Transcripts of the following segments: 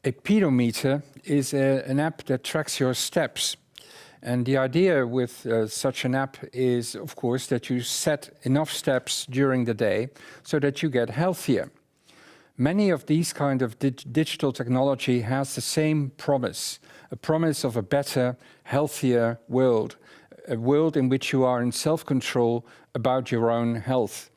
A pedometer is an app that tracks your steps. And the idea with such an app is, of course, that you set enough steps during the day so that you get healthier. Many of these kind of digital technology has the same promise, a promise of a better, healthier world, a world in which you are in self-control about your own health.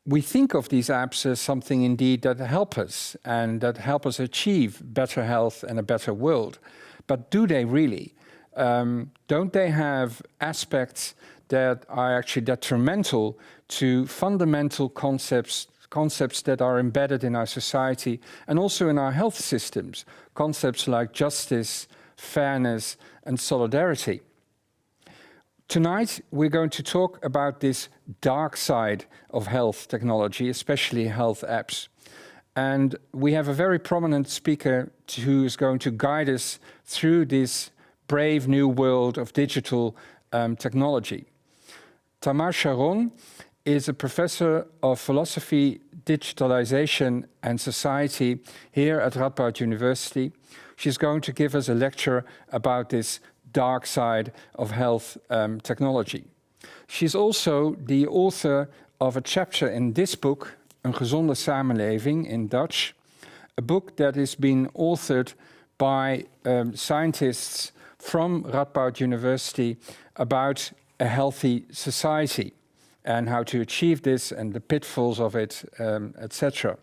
We think of these apps as something indeed that help us and that help us achieve better health and a better world. But do they really? Don't they have aspects that are actually detrimental to fundamental concepts that are embedded in our society and also in our health systems, concepts like justice, fairness, and solidarity? Tonight, we're going to talk about this dark side of health technology, especially health apps. And we have a very prominent speaker who is going to guide us through this brave new world of digital technology. Tamar Sharon is a professor of philosophy, digitalization and society here at Radboud University. She's going to give us a lecture about this dark side of health technology. She's also the author of a chapter in this book, Een gezonde samenleving in Dutch, a book that has been authored by scientists from Radboud University about a healthy society and how to achieve this and the pitfalls of it, etc.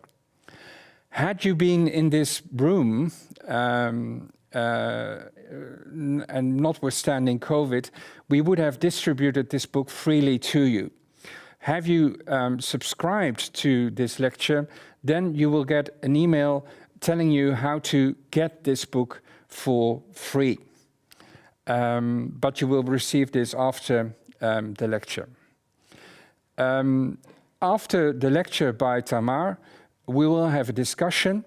Had you been in this room, and notwithstanding COVID, we would have distributed this book freely to you. Have you subscribed to this lecture, then you will get an email telling you how to get this book for free. But you will receive this after the lecture. After the lecture by Tamar, we will have a discussion.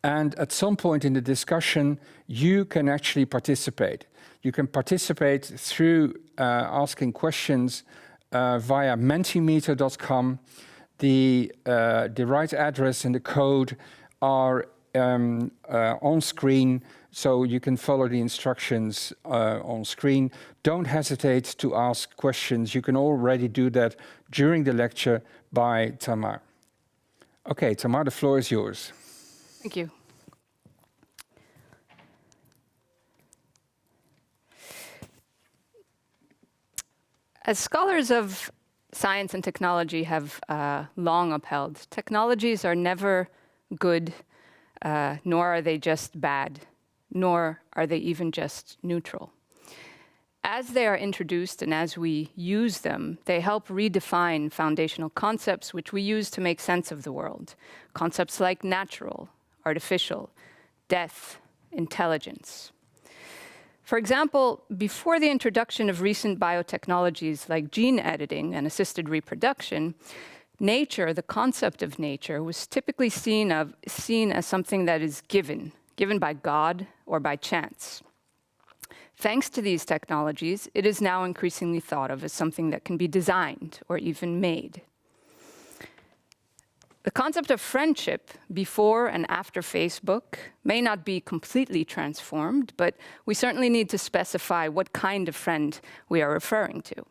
And at some point in the discussion, you can actually participate. You can participate through asking questions via mentimeter.com. The right address and the code are on screen, so you can follow the instructions on screen. Don't hesitate to ask questions. You can already do that during the lecture by Tamar. Okay, Tamar, the floor is yours. Thank you. As scholars of science and technology have long upheld, technologies are never good, nor are they just bad, nor are they even just neutral. As they are introduced and as we use them, they help redefine foundational concepts which we use to make sense of the world. Concepts like natural, artificial, death, intelligence. For example, before the introduction of recent biotechnologies like gene editing and assisted reproduction, nature, the concept of nature, was typically seen as something that is given by God or by chance. Thanks to these technologies, it is now increasingly thought of as something that can be designed or even made. The concept of friendship before and after Facebook may not be completely transformed, but we certainly need to specify what kind of friend we are referring to.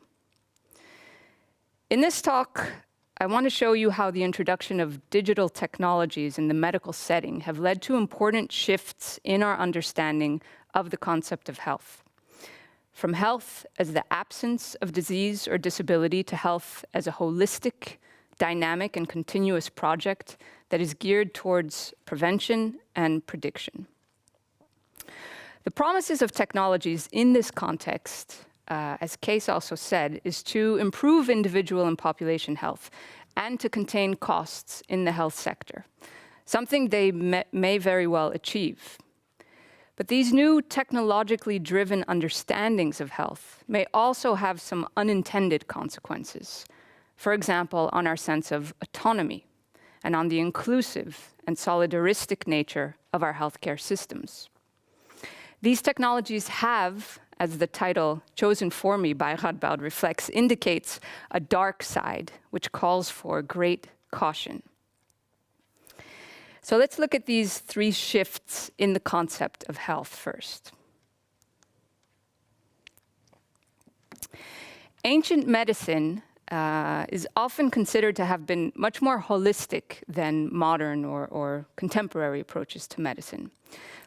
In this talk, I want to show you how the introduction of digital technologies in the medical setting have led to important shifts in our understanding of the concept of health. From health as the absence of disease or disability to health as a holistic, dynamic and continuous project that is geared towards prevention and prediction. The promises of technologies in this context, as Kees also said, is to improve individual and population health and to contain costs in the health sector, something they may very well achieve. But these new technologically driven understandings of health may also have some unintended consequences. For example, on our sense of autonomy and on the inclusive and solidaristic nature of our healthcare systems. These technologies have, as the title chosen for me by Radboud reflects, indicates a dark side which calls for great caution. So let's look at these 3 shifts in the concept of health first. Ancient medicine is often considered to have been much more holistic than modern or contemporary approaches to medicine.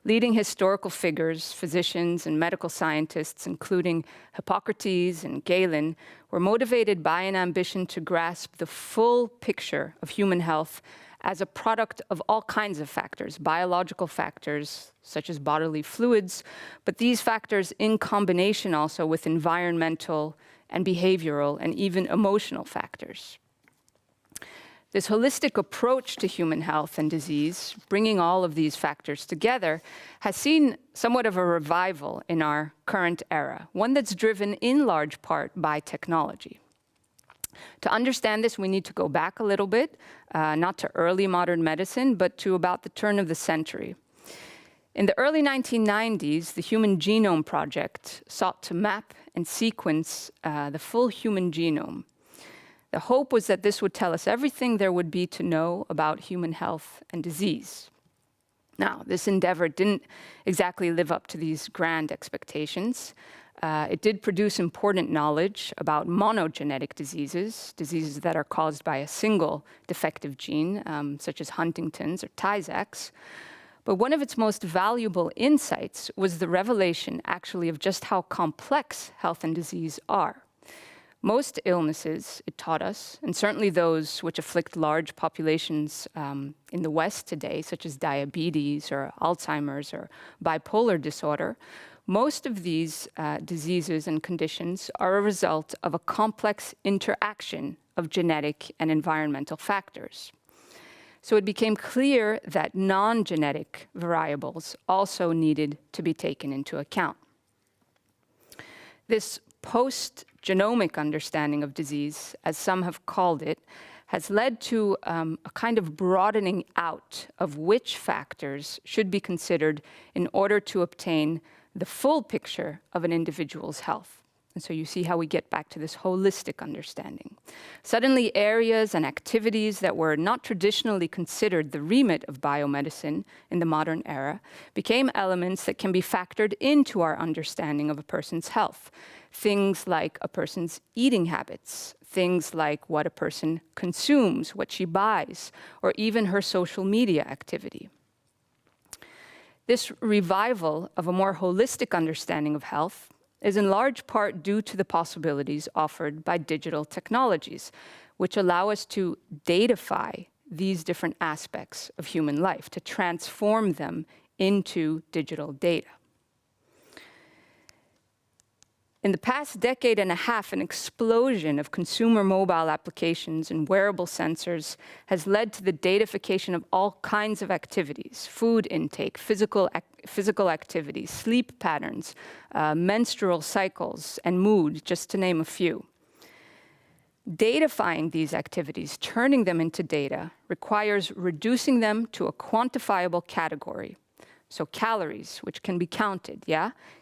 Leading historical figures, physicians and medical scientists, including Hippocrates and Galen, were motivated by an ambition to grasp the full picture of human health as a product of all kinds of factors, biological factors such as bodily fluids, but these factors in combination also with environmental and behavioral and even emotional factors. This holistic approach to human health and disease, bringing all of these factors together, has seen somewhat of a revival in our current era, one that's driven in large part by technology. To understand this, we need to go back a little bit, not to early modern medicine, but to about the turn of the century. In the early 1990s, the Human Genome Project sought to map and sequence the full human genome. The hope was that this would tell us everything there would be to know about human health and disease. Now, this endeavor didn't exactly live up to these grand expectations. It did produce important knowledge about monogenetic diseases, diseases that are caused by a single defective gene, such as Huntington's or Tay Sachs. But one of its most valuable insights was the revelation, actually, of just how complex health and disease are. Most illnesses, it taught us, and certainly those which afflict large populations in the West today, such as diabetes or Alzheimer's or bipolar disorder, most of these diseases and conditions are a result of a complex interaction of genetic and environmental factors. So it became clear that non-genetic variables also needed to be taken into account. This post-genomic understanding of disease, as some have called it, has led to a kind of broadening out of which factors should be considered in order to obtain the full picture of an individual's health. And so you see how we get back to this holistic understanding. Suddenly, areas and activities that were not traditionally considered the remit of biomedicine in the modern era became elements that can be factored into our understanding of a person's health. Things like a person's eating habits, things like what a person consumes, what she buys, or even her social media activity. This revival of a more holistic understanding of health is in large part due to the possibilities offered by digital technologies, which allow us to datafy these different aspects of human life, to transform them into digital data. In the past decade and a half, an explosion of consumer mobile applications and wearable sensors has led to the datafication of all kinds of activities: food intake, physical activity, sleep patterns, menstrual cycles, and mood, just to name a few. Datafying these activities, turning them into data, requires reducing them to a quantifiable category. So calories, which can be counted,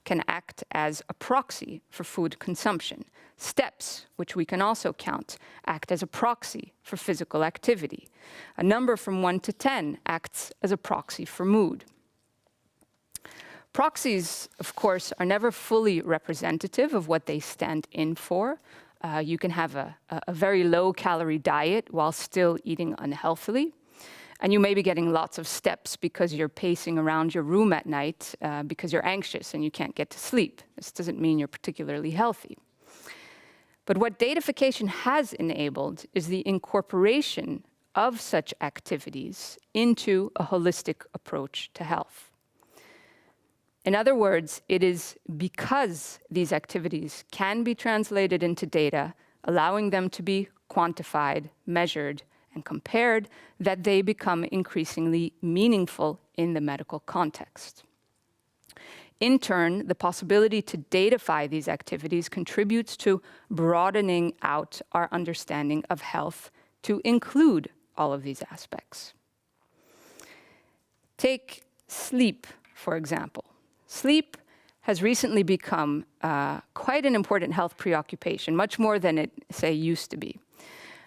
can act as a proxy for food consumption. Steps, which we can also count, act as a proxy for physical activity. A number from 1 to 10 acts as a proxy for mood. Proxies, of course, are never fully representative of what they stand in for. You can have a very low-calorie diet while still eating unhealthily. And you may be getting lots of steps because you're pacing around your room at night because you're anxious and you can't get to sleep. This doesn't mean you're particularly healthy. But what datafication has enabled is the incorporation of such activities into a holistic approach to health. In other words, it is because these activities can be translated into data, allowing them to be quantified, measured, and compared, that they become increasingly meaningful in the medical context. In turn, the possibility to datafy these activities contributes to broadening out our understanding of health to include all of these aspects. Take sleep, for example. Sleep has recently become quite an important health preoccupation, much more than it, say, used to be.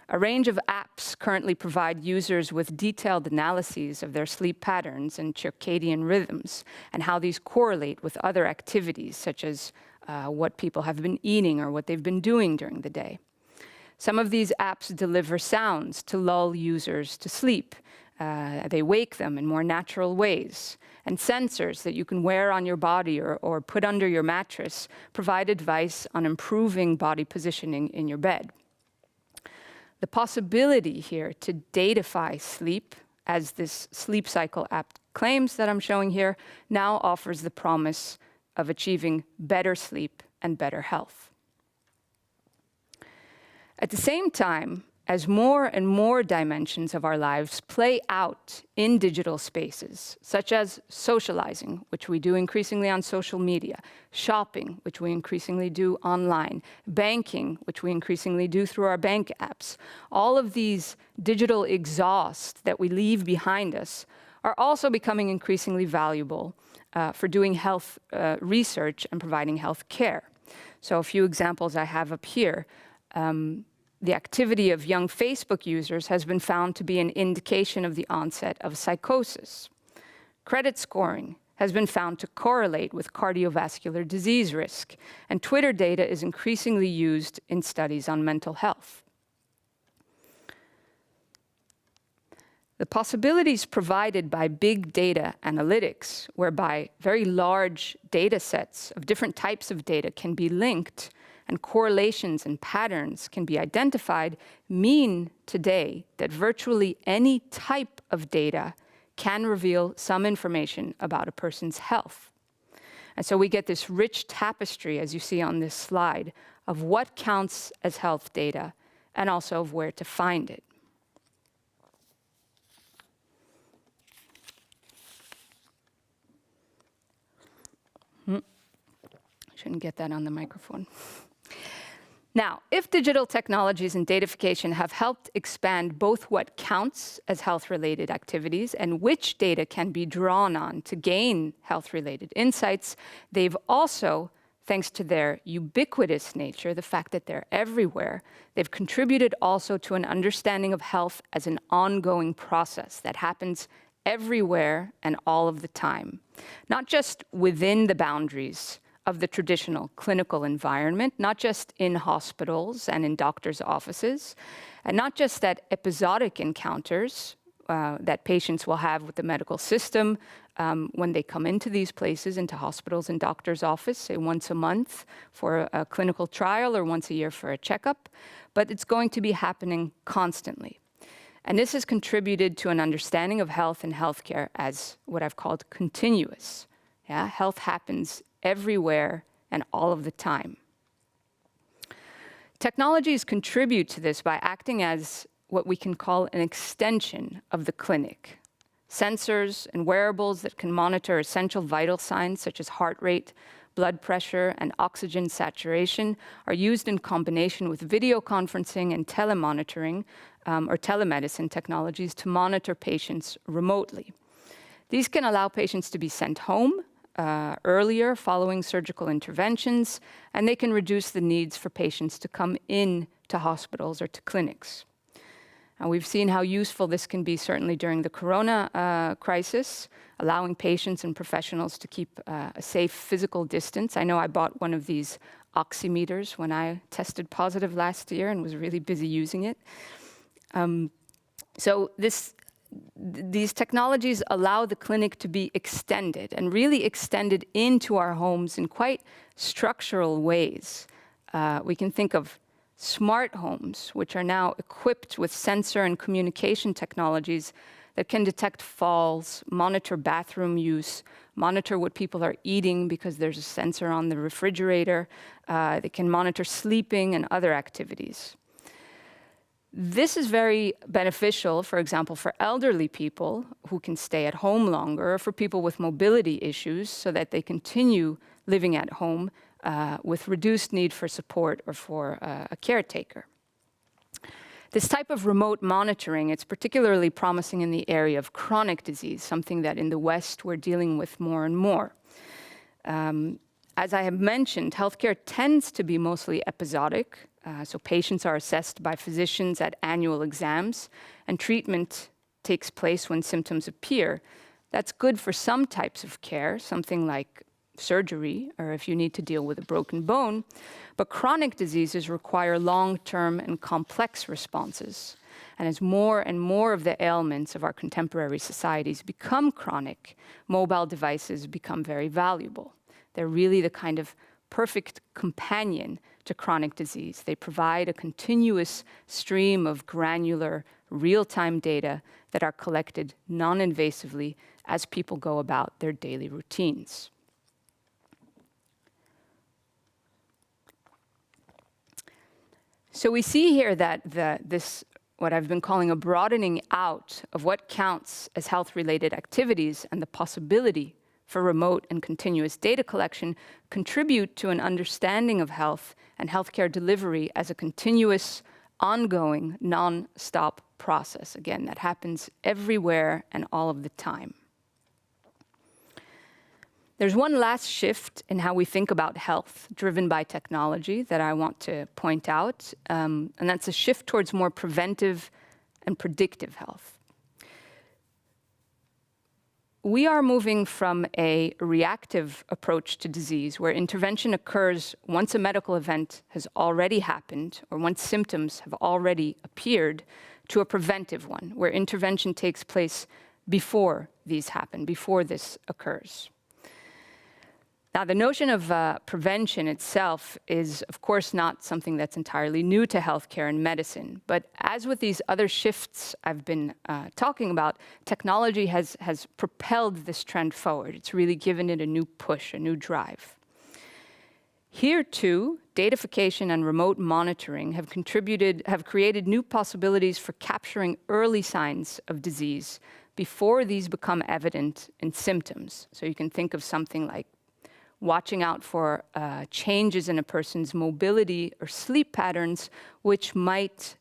A range of apps currently provide users with detailed analyses of their sleep patterns and circadian rhythms and how these correlate with other activities, such as what people have been eating or what they've been doing during the day. Some of these apps deliver sounds to lull users to sleep. They wake them in more natural ways. And sensors that you can wear on your body or put under your mattress provide advice on improving body positioning in your bed. The possibility here to datafy sleep, as this sleep cycle app claims that I'm showing here, now offers the promise of achieving better sleep and better health. At the same time, as more and more dimensions of our lives play out in digital spaces, such as socializing, which we do increasingly on social media, shopping, which we increasingly do online, banking, which we increasingly do through our bank apps, all of these digital exhausts that we leave behind us are also becoming increasingly valuable for doing health research and providing health care. So a few examples I have up here. The activity of young Facebook users has been found to be an indication of the onset of psychosis. Credit scoring has been found to correlate with cardiovascular disease risk, and Twitter data is increasingly used in studies on mental health. The possibilities provided by big data analytics, whereby very large data sets of different types of data can be linked and correlations and patterns can be identified, mean today that virtually any type of data can reveal some information about a person's health. And so we get this rich tapestry, as you see on this slide, of what counts as health data and also of where to find it. Shouldn't get that on the microphone. Now, if digital technologies and datafication have helped expand both what counts as health-related activities and which data can be drawn on to gain health-related insights, they've also, thanks to their ubiquitous nature, the fact that they're everywhere, they've contributed also to an understanding of health as an ongoing process that happens everywhere and all of the time, not just within the boundaries of the traditional clinical environment, not just in hospitals and in doctors' offices, and not just at episodic encounters that patients will have with the medical system when they come into these places, into hospitals and doctors' office, say once a month for a clinical trial or once a year for a checkup, but it's going to be happening constantly. And this has contributed to an understanding of health and healthcare as what I've called continuous. Yeah? Health happens everywhere and all of the time. Technologies contribute to this by acting as what we can call an extension of the clinic. Sensors and wearables that can monitor essential vital signs such as heart rate, blood pressure, and oxygen saturation are used in combination with video conferencing and telemonitoring or telemedicine technologies to monitor patients remotely. These can allow patients to be sent home earlier following surgical interventions, and they can reduce the needs for patients to come in to hospitals or to clinics. And we've seen how useful this can be certainly during the corona crisis, allowing patients and professionals to keep a safe physical distance. I know I bought one of these oximeters when I tested positive last year and was really busy using it. So these technologies allow the clinic to be extended and really extended into our homes in quite structural ways. We can think of smart homes, which are now equipped with sensor and communication technologies that can detect falls, monitor bathroom use, monitor what people are eating because there's a sensor on the refrigerator. They can monitor sleeping and other activities. This is very beneficial, for example, for elderly people who can stay at home longer, or for people with mobility issues so that they continue living at home with reduced need for support or for a caretaker. This type of remote monitoring, it's particularly promising in the area of chronic disease, something that in the West we're dealing with more and more. As I have mentioned, healthcare tends to be mostly episodic, so patients are assessed by physicians at annual exams, and treatment takes place when symptoms appear. That's good for some types of care, something like surgery, or if you need to deal with a broken bone, but chronic diseases require long-term and complex responses. And as more and more of the ailments of our contemporary societies become chronic, mobile devices become very valuable. They're really the kind of perfect companion to chronic disease. They provide a continuous stream of granular, real-time data that are collected non-invasively as people go about their daily routines. So we see here that this, what I've been calling a broadening out of what counts as health-related activities and the possibility for remote and continuous data collection contribute to an understanding of health and healthcare delivery as a continuous, ongoing, non-stop process. Again, that happens everywhere and all of the time. There's one last shift in how we think about health, driven by technology, that I want to point out, and that's a shift towards more preventive and predictive health. We are moving from a reactive approach to disease, where intervention occurs once a medical event has already happened, or once symptoms have already appeared, to a preventive one, where intervention takes place before these happen, before this occurs. Now, the notion of prevention itself is, of course, not something that's entirely new to healthcare and medicine. But as with these other shifts I've been talking about, technology has propelled this trend forward. It's really given it a new push, a new drive. Here, too, datafication and remote monitoring have created new possibilities for capturing early signs of disease before these become evident in symptoms. So you can think of something like watching out for changes in a person's mobility or sleep patterns, which might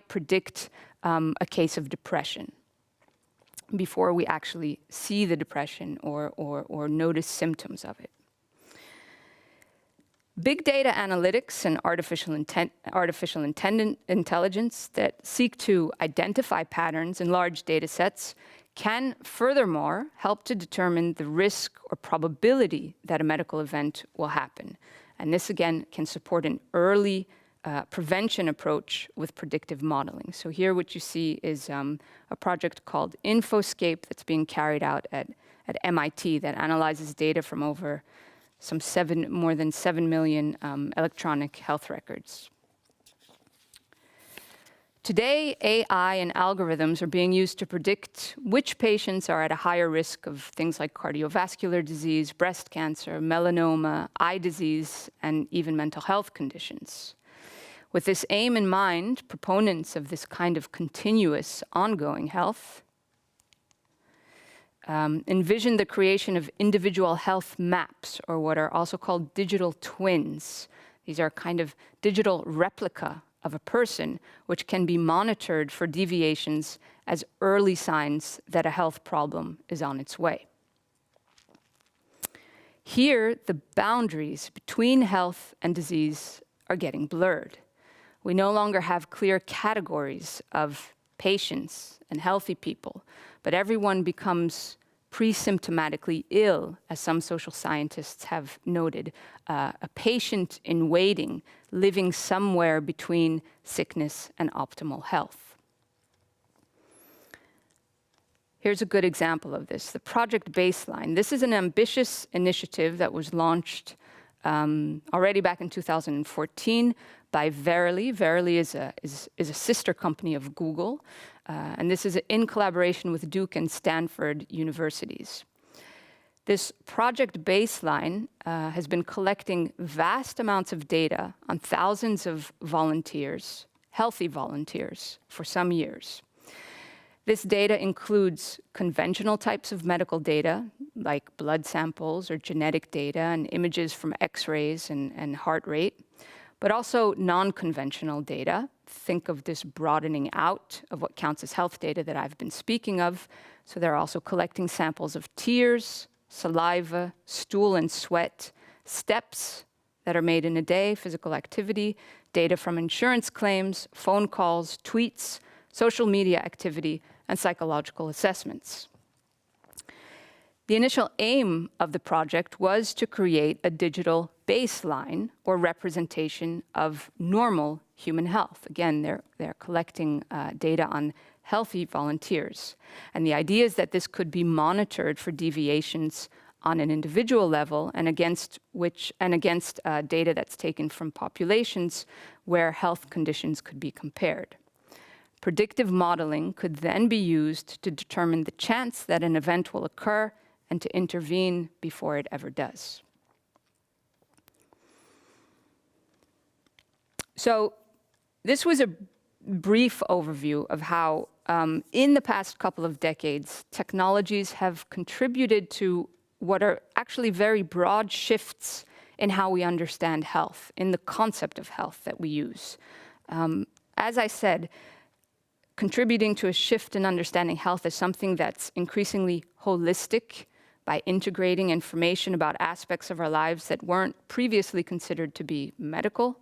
predict a case of depression before we actually see the depression or notice symptoms of it. Big data analytics and artificial intelligence that seek to identify patterns in large data sets can furthermore help to determine the risk or probability that a medical event will happen. And this, again, can support an early prevention approach with predictive modeling. So here what you see is a project called Infoscape that's being carried out at MIT that analyzes data from over more than 7 million electronic health records. Today, AI and algorithms are being used to predict which patients are at a higher risk of things like cardiovascular disease, breast cancer, melanoma, eye disease, and even mental health conditions. With this aim in mind, proponents of this kind of continuous, ongoing health envision the creation of individual health maps, or what are also called digital twins. These are kind of digital replica of a person, which can be monitored for deviations as early signs that a health problem is on its way. Here, the boundaries between health and disease are getting blurred. We no longer have clear categories of patients and healthy people, but everyone becomes pre-symptomatically ill, as some social scientists have noted, a patient in waiting, living somewhere between sickness and optimal health. Here's a good example of this, the Project Baseline. This is an ambitious initiative that was launched already back in 2014 by Verily. Verily is a sister company of Google, and this is in collaboration with Duke and Stanford universities. This Project Baseline has been collecting vast amounts of data on thousands of volunteers, healthy volunteers, for some years. This data includes conventional types of medical data, like blood samples or genetic data and images from X-rays and heart rate, but also non-conventional data. Think of this broadening out of what counts as health data that I've been speaking of. So they're also collecting samples of tears, saliva, stool and sweat, steps that are made in a day, physical activity, data from insurance claims, phone calls, tweets, social media activity, and psychological assessments. The initial aim of the project was to create a digital baseline or representation of normal human health. Again, they're collecting data on healthy volunteers. And the idea is that this could be monitored for deviations on an individual level and against data that's taken from populations where health conditions could be compared. Predictive modeling could then be used to determine the chance that an event will occur and to intervene before it ever does. So this was a brief overview of how, in the past couple of decades, technologies have contributed to what are actually very broad shifts in how we understand health, in the concept of health that we use. As I said, contributing to a shift in understanding health is something that's increasingly holistic by integrating information about aspects of our lives that weren't previously considered to be medical.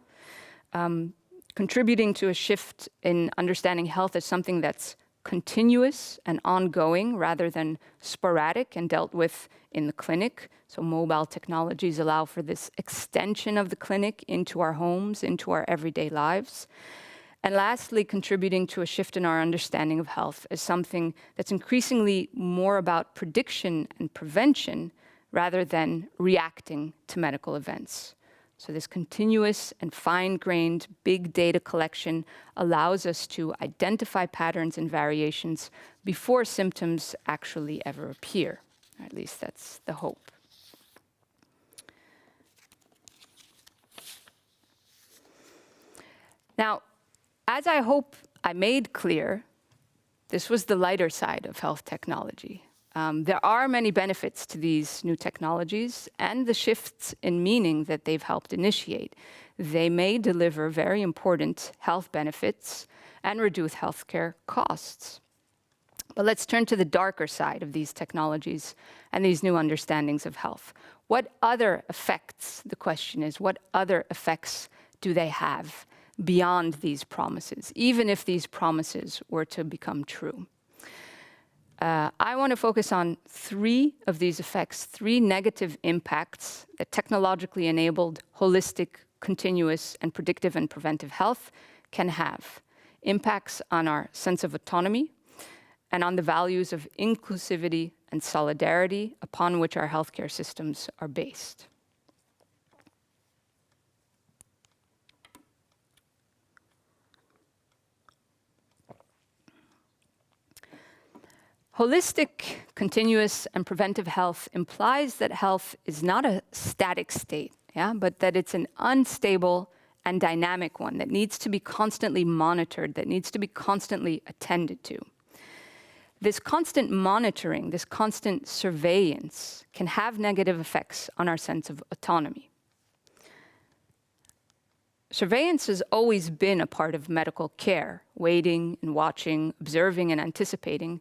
Contributing to a shift in understanding health is something that's continuous and ongoing rather than sporadic and dealt with in the clinic. So mobile technologies allow for this extension of the clinic into our homes, into our everyday lives. And lastly, contributing to a shift in our understanding of health is something that's increasingly more about prediction and prevention rather than reacting to medical events. So this continuous and fine-grained big data collection allows us to identify patterns and variations before symptoms actually ever appear. At least that's the hope. Now, as I hope I made clear, this was the lighter side of health technology. There are many benefits to these new technologies and the shifts in meaning that they've helped initiate. They may deliver very important health benefits and reduce healthcare costs. But let's turn to the darker side of these technologies and these new understandings of health. What other effects, the question is, what other effects do they have beyond these promises, even if these promises were to become true? I want to focus on three of these effects, three negative impacts that technologically enabled, holistic, continuous, and predictive and preventive health can have. Impacts on our sense of autonomy and on the values of inclusivity and solidarity upon which our healthcare systems are based. Holistic, continuous, and preventive health implies that health is not a static state, but that it's an unstable and dynamic one that needs to be constantly monitored, that needs to be constantly attended to. This constant monitoring, this constant surveillance can have negative effects on our sense of autonomy. Surveillance has always been a part of medical care, waiting and watching, observing and anticipating.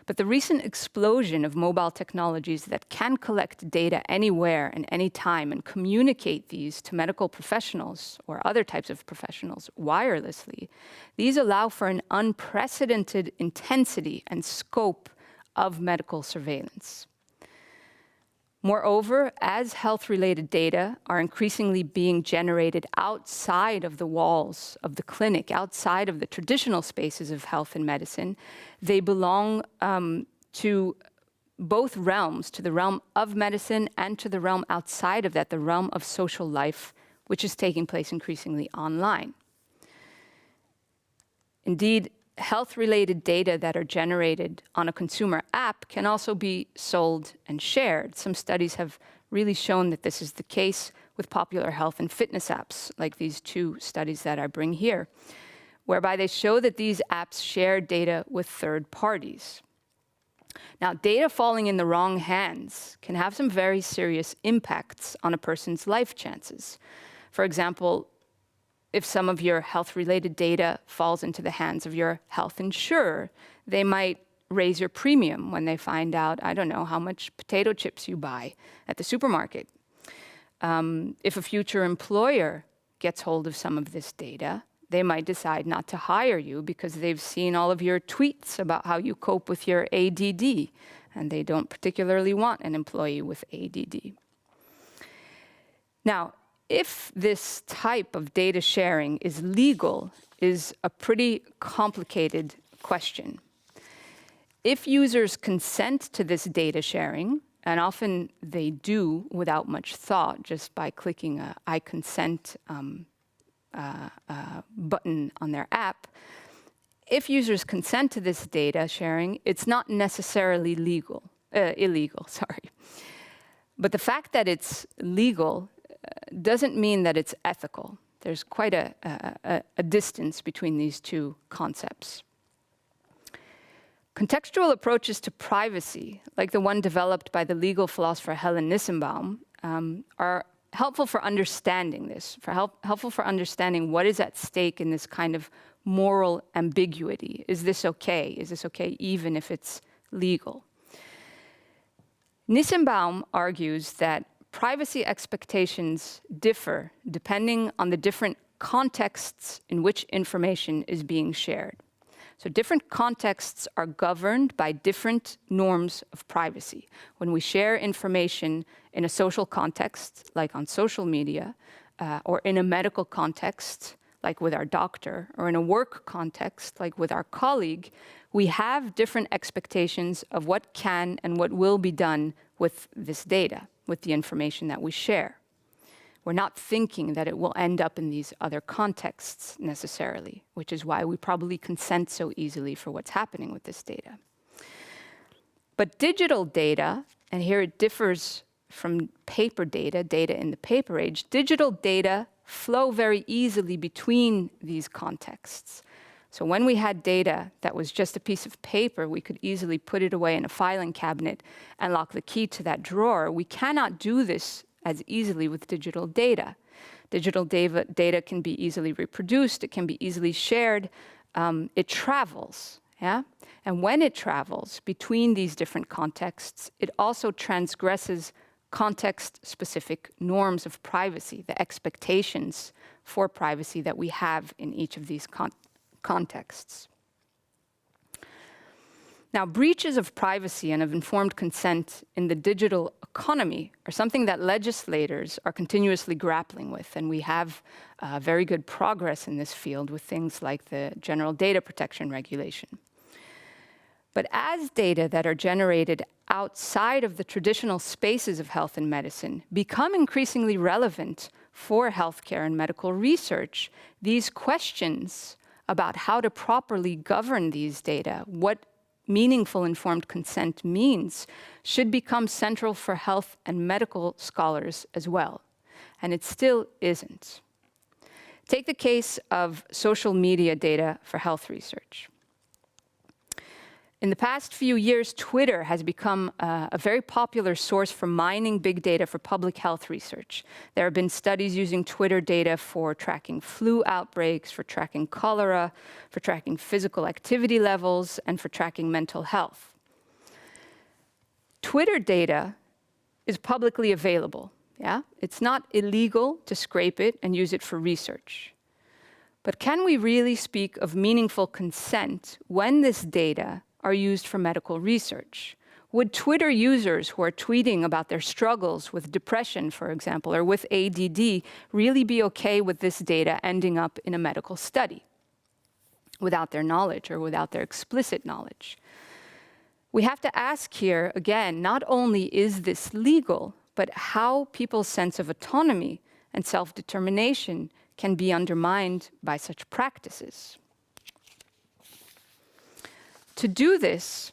But the recent explosion of mobile technologies that can collect data anywhere and anytime and communicate these to medical professionals or other types of professionals wirelessly, these allow for an unprecedented intensity and scope of medical surveillance. Moreover, as health-related data are increasingly being generated outside of the walls of the clinic, outside of the traditional spaces of health and medicine, they belong to both realms, to the realm of medicine and to the realm outside of that, the realm of social life, which is taking place increasingly online. Indeed, health-related data that are generated on a consumer app can also be sold and shared. Some studies have really shown that this is the case with popular health and fitness apps, like these two studies that I bring here, whereby they show that these apps share data with third parties. Now, data falling in the wrong hands can have some very serious impacts on a person's life chances. For example, if some of your health-related data falls into the hands of your health insurer, they might raise your premium when they find out, I don't know, how much potato chips you buy at the supermarket. If a future employer gets hold of some of this data, they might decide not to hire you because they've seen all of your tweets about how you cope with your ADD, and they don't particularly want an employee with ADD. Now, if this type of data sharing is legal is a pretty complicated question. If users consent to this data sharing, and often they do without much thought, just by clicking a I consent button on their app, if users consent to this data sharing, it's not necessarily illegal. But the fact that it's legal doesn't mean that it's ethical. There's quite a distance between these two concepts. Contextual approaches to privacy, like the one developed by the legal philosopher Helen Nissenbaum, are helpful for understanding this, helpful for understanding what is at stake in this kind of moral ambiguity. Is this okay? Is this okay even if it's legal? Nissenbaum argues that privacy expectations differ depending on the different contexts in which information is being shared. So different contexts are governed by different norms of privacy. When we share information in a social context, like on social media, or in a medical context, like with our doctor, or in a work context, like with our colleague, we have different expectations of what can and what will be done with this data, with the information that we share. We're not thinking that it will end up in these other contexts necessarily, which is why we probably consent so easily for what's happening with this data. But digital data, and here it differs from paper data, data in the paper age, digital data flow very easily between these contexts. So when we had data that was just a piece of paper, we could easily put it away in a filing cabinet and lock the key to that drawer. We cannot do this as easily with digital data. Digital data can be easily reproduced, it can be easily shared, it travels, yeah? And when it travels between these different contexts, it also transgresses context-specific norms of privacy, the expectations for privacy that we have in each of these contexts. Now, breaches of privacy and of informed consent in the digital economy are something that legislators are continuously grappling with, and we have very good progress in this field with things like the General Data Protection Regulation. But as data that are generated outside of the traditional spaces of health and medicine become increasingly relevant for healthcare and medical research, these questions about how to properly govern these data, what meaningful informed consent means, should become central for health and medical scholars as well. And it still isn't. Take the case of social media data for health research. In the past few years, Twitter has become a very popular source for mining big data for public health research. There have been studies using Twitter data for tracking flu outbreaks, for tracking cholera, for tracking physical activity levels, and for tracking mental health. Twitter data is publicly available, yeah? It's not illegal to scrape it and use it for research. But can we really speak of meaningful consent when this data are used for medical research? Would Twitter users who are tweeting about their struggles with depression, for example, or with ADD, really be okay with this data ending up in a medical study without their knowledge or without their explicit knowledge? We have to ask here, again, not only is this legal, but how people's sense of autonomy and self-determination can be undermined by such practices. To do this,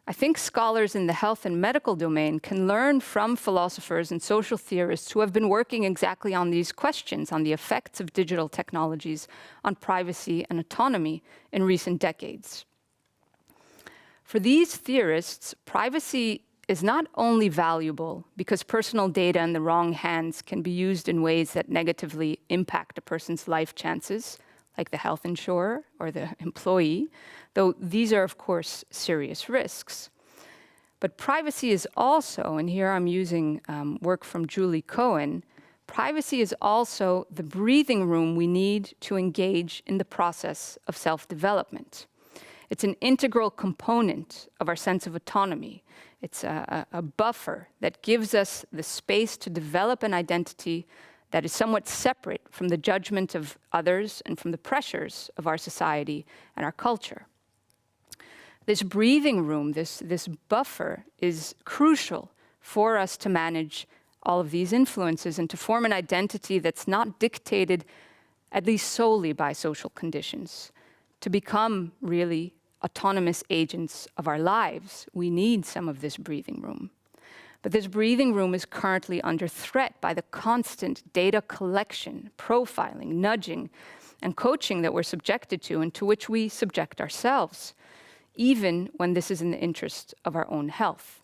I think scholars in the health and medical domain can learn from philosophers and social theorists who have been working exactly on these questions, on the effects of digital technologies on privacy and autonomy in recent decades. For these theorists, privacy is not only valuable because personal data in the wrong hands can be used in ways that negatively impact a person's life chances, like the health insurer or the employee, though these are, of course, serious risks. But privacy is also, and here I'm using work from Julie Cohen, privacy is also the breathing room we need to engage in the process of self-development. It's an integral component of our sense of autonomy. It's a buffer that gives us the space to develop an identity that is somewhat separate from the judgment of others and from the pressures of our society and our culture. This breathing room, this buffer, is crucial for us to manage all of these influences and to form an identity that's not dictated, at least solely by social conditions. To become really autonomous agents of our lives, we need some of this breathing room. But this breathing room is currently under threat by the constant data collection, profiling, nudging, and coaching that we're subjected to and to which we subject ourselves, even when this is in the interest of our own health.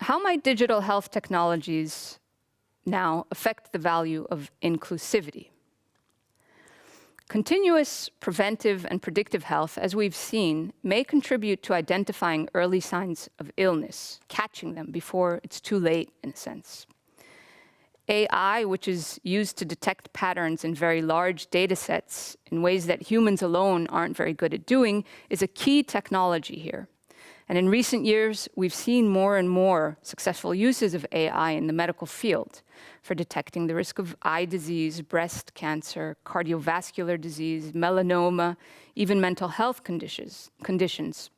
How might digital health technologies now affect the value of inclusivity? Continuous preventive and predictive health, as we've seen, may contribute to identifying early signs of illness, catching them before it's too late, in a sense. AI, which is used to detect patterns in very large data sets in ways that humans alone aren't very good at doing, is a key technology here. And in recent years, we've seen more and more successful uses of AI in the medical field for detecting the risk of eye disease, breast cancer, cardiovascular disease, melanoma, even mental health conditions.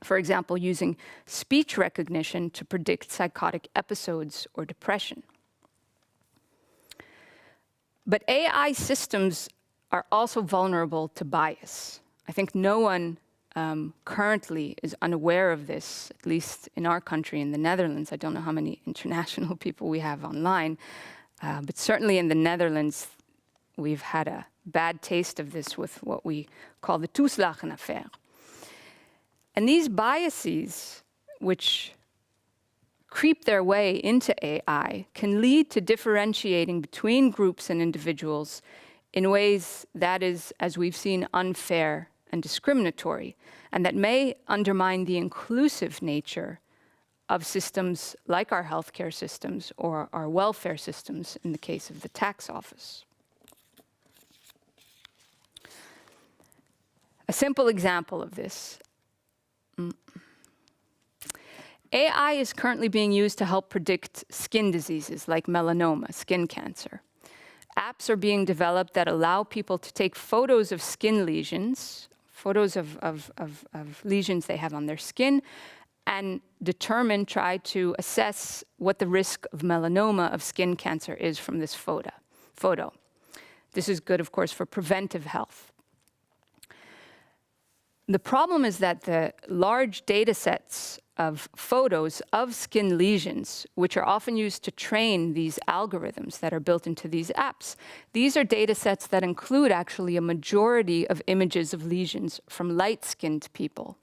For example, using speech recognition to predict psychotic episodes or depression. But AI systems are also vulnerable to bias. I think no one currently is unaware of this, at least in our country, in the Netherlands. I don't know how many international people we have online, but certainly in the Netherlands, we've had a bad taste of this with what we call the toeslagenaffaire. And these biases, which creep their way into AI, can lead to differentiating between groups and individuals in ways that is, as we've seen, unfair and discriminatory, and that may undermine the inclusive nature of systems like our healthcare systems or our welfare systems in the case of the tax office. A simple example of this. AI is currently being used to help predict skin diseases like melanoma, skin cancer. Apps are being developed that allow people to take photos of skin lesions, photos of lesions they have on their skin, and try to assess what the risk of melanoma, of skin cancer, is from this photo. This is good, of course, for preventive health. The problem is that the large data sets of photos of skin lesions, which are often used to train these algorithms that are built into these apps, these are data sets that include actually a majority of images of lesions from light-skinned people.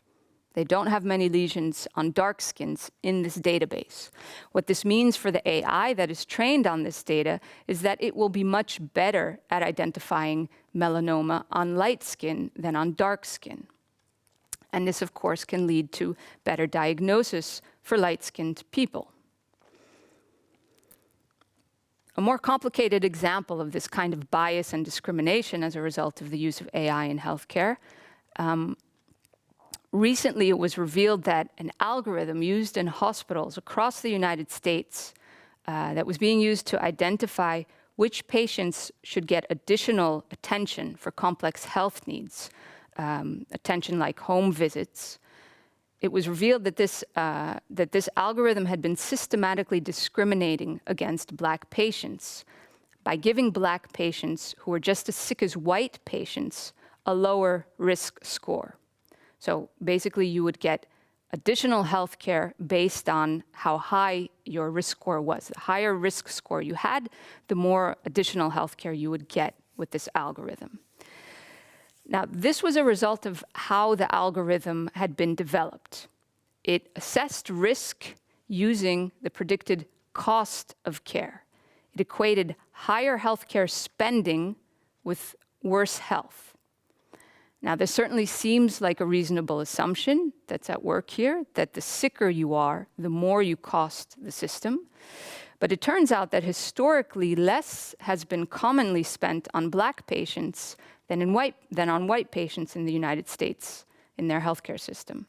They don't have many lesions on dark skins in this database. What this means for the AI that is trained on this data is that it will be much better at identifying melanoma on light skin than on dark skin. And this, of course, can lead to better diagnosis for light-skinned people. A more complicated example of this kind of bias and discrimination as a result of the use of AI in healthcare. Recently, it was revealed that an algorithm used in hospitals across the United States that was being used to identify which patients should get additional attention for complex health needs, attention like home visits, it was revealed that this algorithm had been systematically discriminating against Black patients by giving Black patients who were just as sick as white patients a lower risk score. So basically, you would get additional health care based on how high your risk score was. The higher risk score you had, the more additional health care you would get with this algorithm. Now, this was a result of how the algorithm had been developed. It assessed risk using the predicted cost of care. It equated higher healthcare spending with worse health. Now, this certainly seems like a reasonable assumption that's at work here, that the sicker you are, the more you cost the system. But it turns out that historically, less has been commonly spent on Black patients than on white patients in the United States in their healthcare system.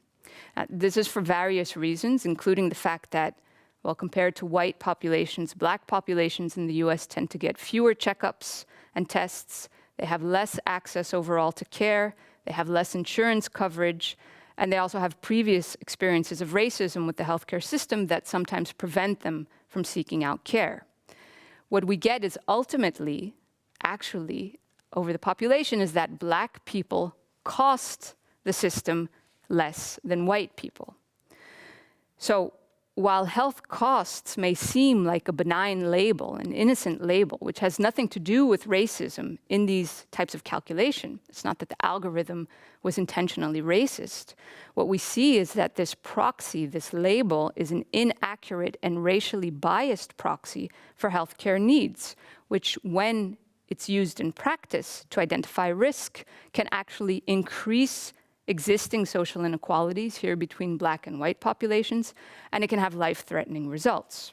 This is for various reasons, including the fact that, well, compared to white populations, Black populations in the US tend to get fewer checkups and tests. They have less access overall to care. They have less insurance coverage. And they also have previous experiences of racism with the healthcare system that sometimes prevent them from seeking out care. What we get is ultimately, actually, over the population, is that Black people cost the system less than white people. So while health costs may seem like a benign label, an innocent label, which has nothing to do with racism in these types of calculation, it's not that the algorithm was intentionally racist. What we see is that this proxy, this label, is an inaccurate and racially biased proxy for healthcare needs, which, when it's used in practice to identify risk, can actually increase existing social inequalities here between Black and white populations, and it can have life-threatening results.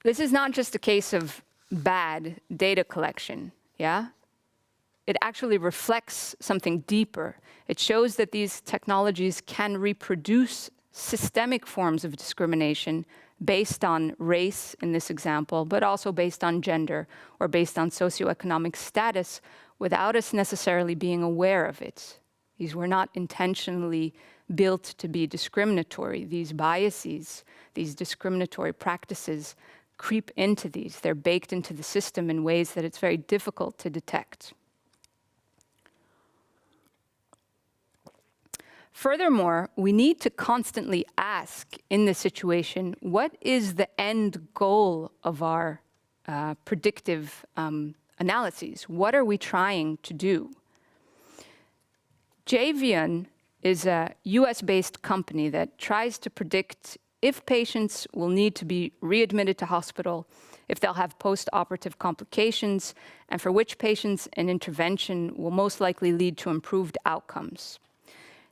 This is not just a case of bad data collection, yeah? It actually reflects something deeper. It shows that these technologies can reproduce systemic forms of discrimination based on race in this example, but also based on gender or based on socioeconomic status without us necessarily being aware of it. These were not intentionally built to be discriminatory. These biases, these discriminatory practices creep into these. They're baked into the system in ways that it's very difficult to detect. Furthermore, we need to constantly ask in this situation, what is the end goal of our predictive analyses? What are we trying to do? Javian is a US-based company that tries to predict if patients will need to be readmitted to hospital, if they'll have post-operative complications, and for which patients an intervention will most likely lead to improved outcomes.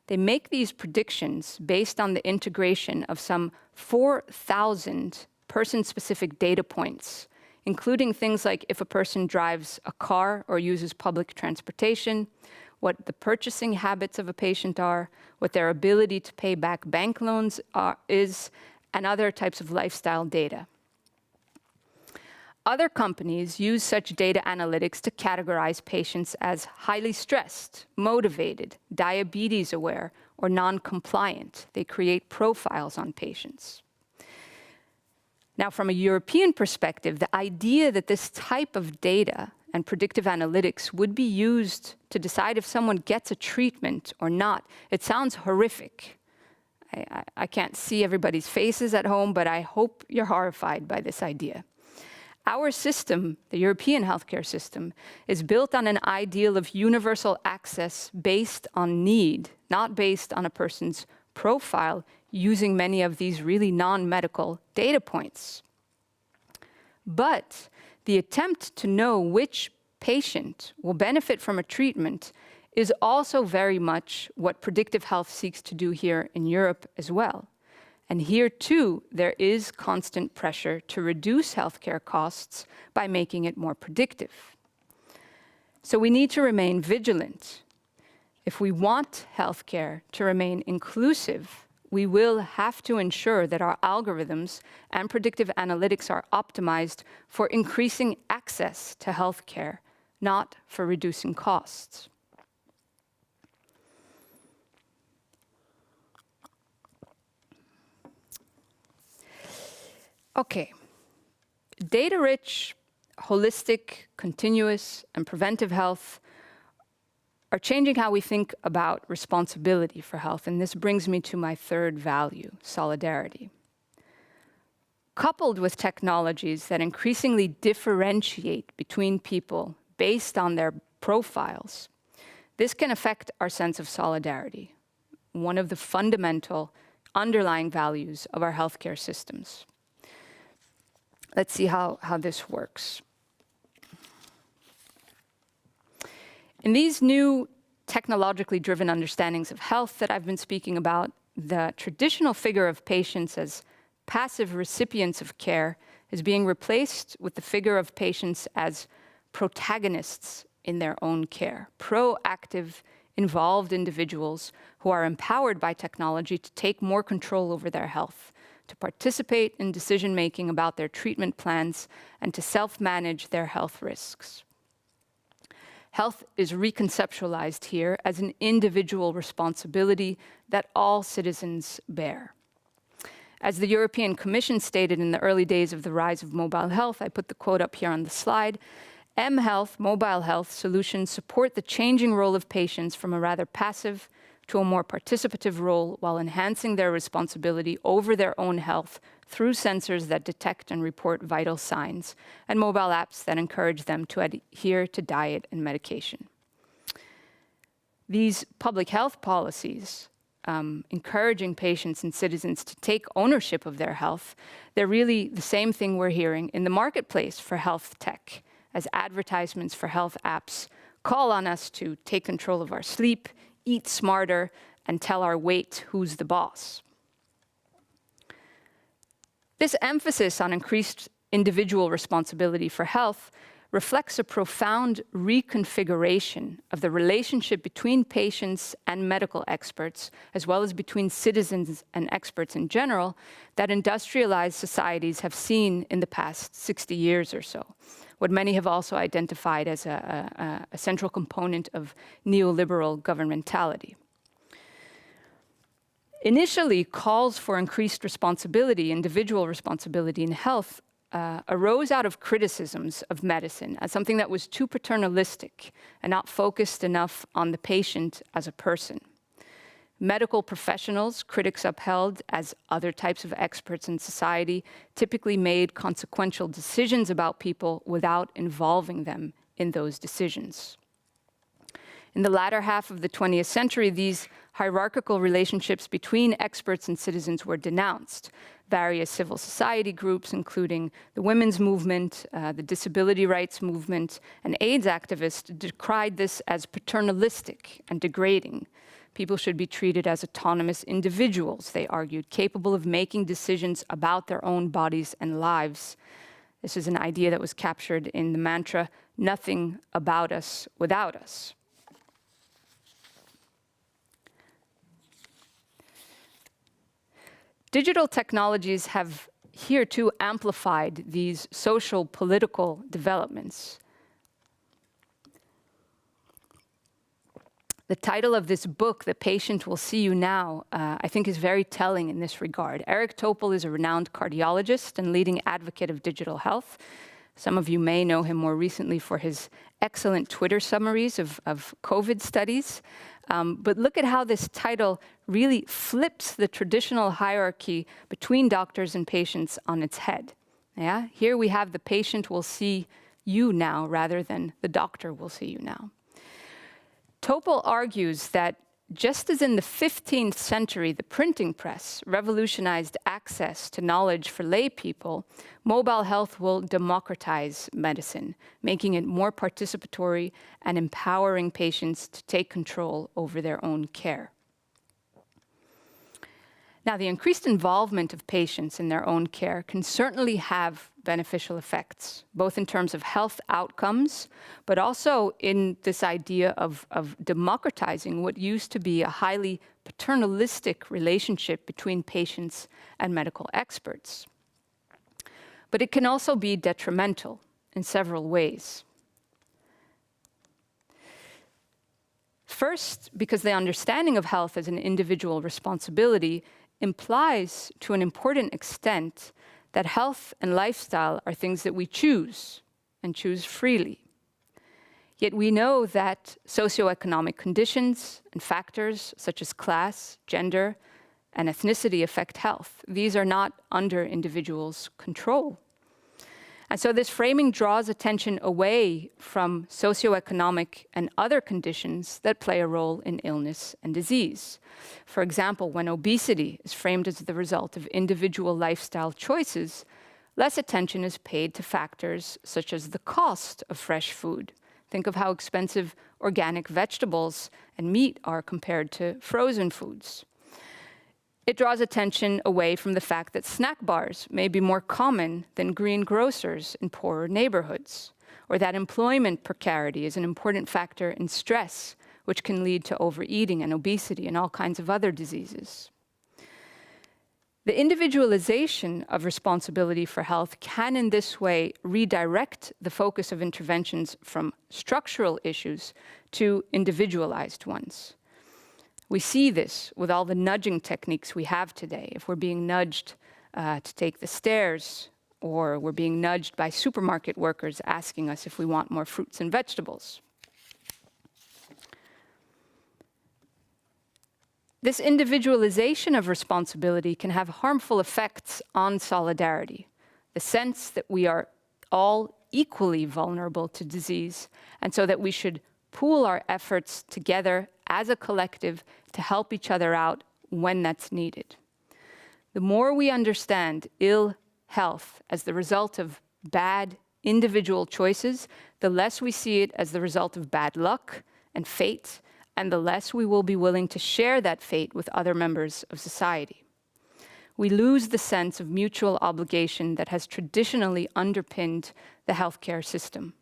They make these predictions based on the integration of some 4,000 person-specific data points, including things like if a person drives a car or uses public transportation, what the purchasing habits of a patient are, what their ability to pay back bank loans is, and other types of lifestyle data. Other companies use such data analytics to categorize patients as highly stressed, motivated, diabetes aware, or non-compliant. They create profiles on patients. Now, from a European perspective, the idea that this type of data and predictive analytics would be used to decide if someone gets a treatment or not, it sounds horrific. I can't see everybody's faces at home, but I hope you're horrified by this idea. Our system, the European healthcare system, is built on an ideal of universal access based on need, not based on a person's profile, using many of these really non-medical data points. But the attempt to know which patient will benefit from a treatment is also very much what predictive health seeks to do here in Europe as well. And here, too, there is constant pressure to reduce healthcare costs by making it more predictive. So we need to remain vigilant. If we want healthcare to remain inclusive, we will have to ensure that our algorithms and predictive analytics are optimized for increasing access to healthcare, not for reducing costs. Okay, data-rich, holistic, continuous, and preventive health are changing how we think about responsibility for health, and this brings me to my third value, solidarity. coupled with technologies that increasingly differentiate between people based on their profiles, this can affect our sense of solidarity, one of the fundamental underlying values of our healthcare systems. Let's see how this works. In these new technologically driven understandings of health that I've been speaking about, the traditional figure of patients as passive recipients of care is being replaced with the figure of patients as protagonists in their own care, proactive, involved individuals who are empowered by technology to take more control over their health, to participate in decision-making about their treatment plans, and to self-manage their health risks. Health is reconceptualized here as an individual responsibility that all citizens bear. As the European Commission stated in the early days of the rise of mobile health, I put the quote up here on the slide, mHealth, mobile health solutions support the changing role of patients from a rather passive to a more participative role while enhancing their responsibility over their own health through sensors that detect and report vital signs and mobile apps that encourage them to adhere to diet and medication. These public health policies encouraging patients and citizens to take ownership of their health, they're really the same thing we're hearing in the marketplace for health tech, as advertisements for health apps call on us to take control of our sleep, eat smarter, and tell our weight who's the boss. This emphasis on increased individual responsibility for health reflects a profound reconfiguration of the relationship between patients and medical experts, as well as between citizens and experts in general, that industrialized societies have seen in the past 60 years or so, what many have also identified as a central component of neoliberal governmentality. Initially, calls for increased responsibility, individual responsibility in health, arose out of criticisms of medicine as something that was too paternalistic and not focused enough on the patient as a person. Medical professionals, critics upheld as other types of experts in society, typically made consequential decisions about people without involving them in those decisions. In the latter half of the 20th century, these hierarchical relationships between experts and citizens were denounced. Various civil society groups, including the women's movement, the disability rights movement, and AIDS activists decried this as paternalistic and degrading. People should be treated as autonomous individuals, they argued, capable of making decisions about their own bodies and lives. This is an idea that was captured in the mantra, "Nothing about us without us." Digital technologies have here too amplified these social, political developments. The title of this book, The Patient Will See You Now, I think is very telling in this regard. Eric Topol is a renowned cardiologist and leading advocate of digital health. Some of you may know him more recently for his excellent Twitter summaries of COVID studies. But look at how this title really flips the traditional hierarchy between doctors and patients on its head. Yeah? Here we have the patient will see you now rather than the doctor will see you now. Topol argues that just as in the 15th century, the printing press revolutionized access to knowledge for lay people, mobile health will democratize medicine, making it more participatory and empowering patients to take control over their own care. Now, the increased involvement of patients in their own care can certainly have beneficial effects, both in terms of health outcomes, but also in this idea of democratizing what used to be a highly paternalistic relationship between patients and medical experts. But it can also be detrimental in several ways. First, because the understanding of health as an individual responsibility implies, to an important extent, that health and lifestyle are things that we choose, and choose freely. Yet we know that socioeconomic conditions and factors such as class, gender, and ethnicity affect health. These are not under individuals' control. And so this framing draws attention away from socioeconomic and other conditions that play a role in illness and disease. For example, when obesity is framed as the result of individual lifestyle choices, less attention is paid to factors such as the cost of fresh food. Think of how expensive organic vegetables and meat are compared to frozen foods. It draws attention away from the fact that snack bars may be more common than green grocers in poorer neighborhoods, or that employment precarity is an important factor in stress, which can lead to overeating and obesity and all kinds of other diseases. The individualization of responsibility for health can in this way redirect the focus of interventions from structural issues to individualized ones. We see this with all the nudging techniques we have today. If we're being nudged to take the stairs, or we're being nudged by supermarket workers asking us if we want more fruits and vegetables. This individualization of responsibility can have harmful effects on solidarity, the sense that we are all equally vulnerable to disease, and so that we should pool our efforts together as a collective to help each other out when that's needed. The more we understand ill health as the result of bad individual choices, the less we see it as the result of bad luck and fate, and the less we will be willing to share that fate with other members of society. We lose the sense of mutual obligation that has traditionally underpinned the healthcare system.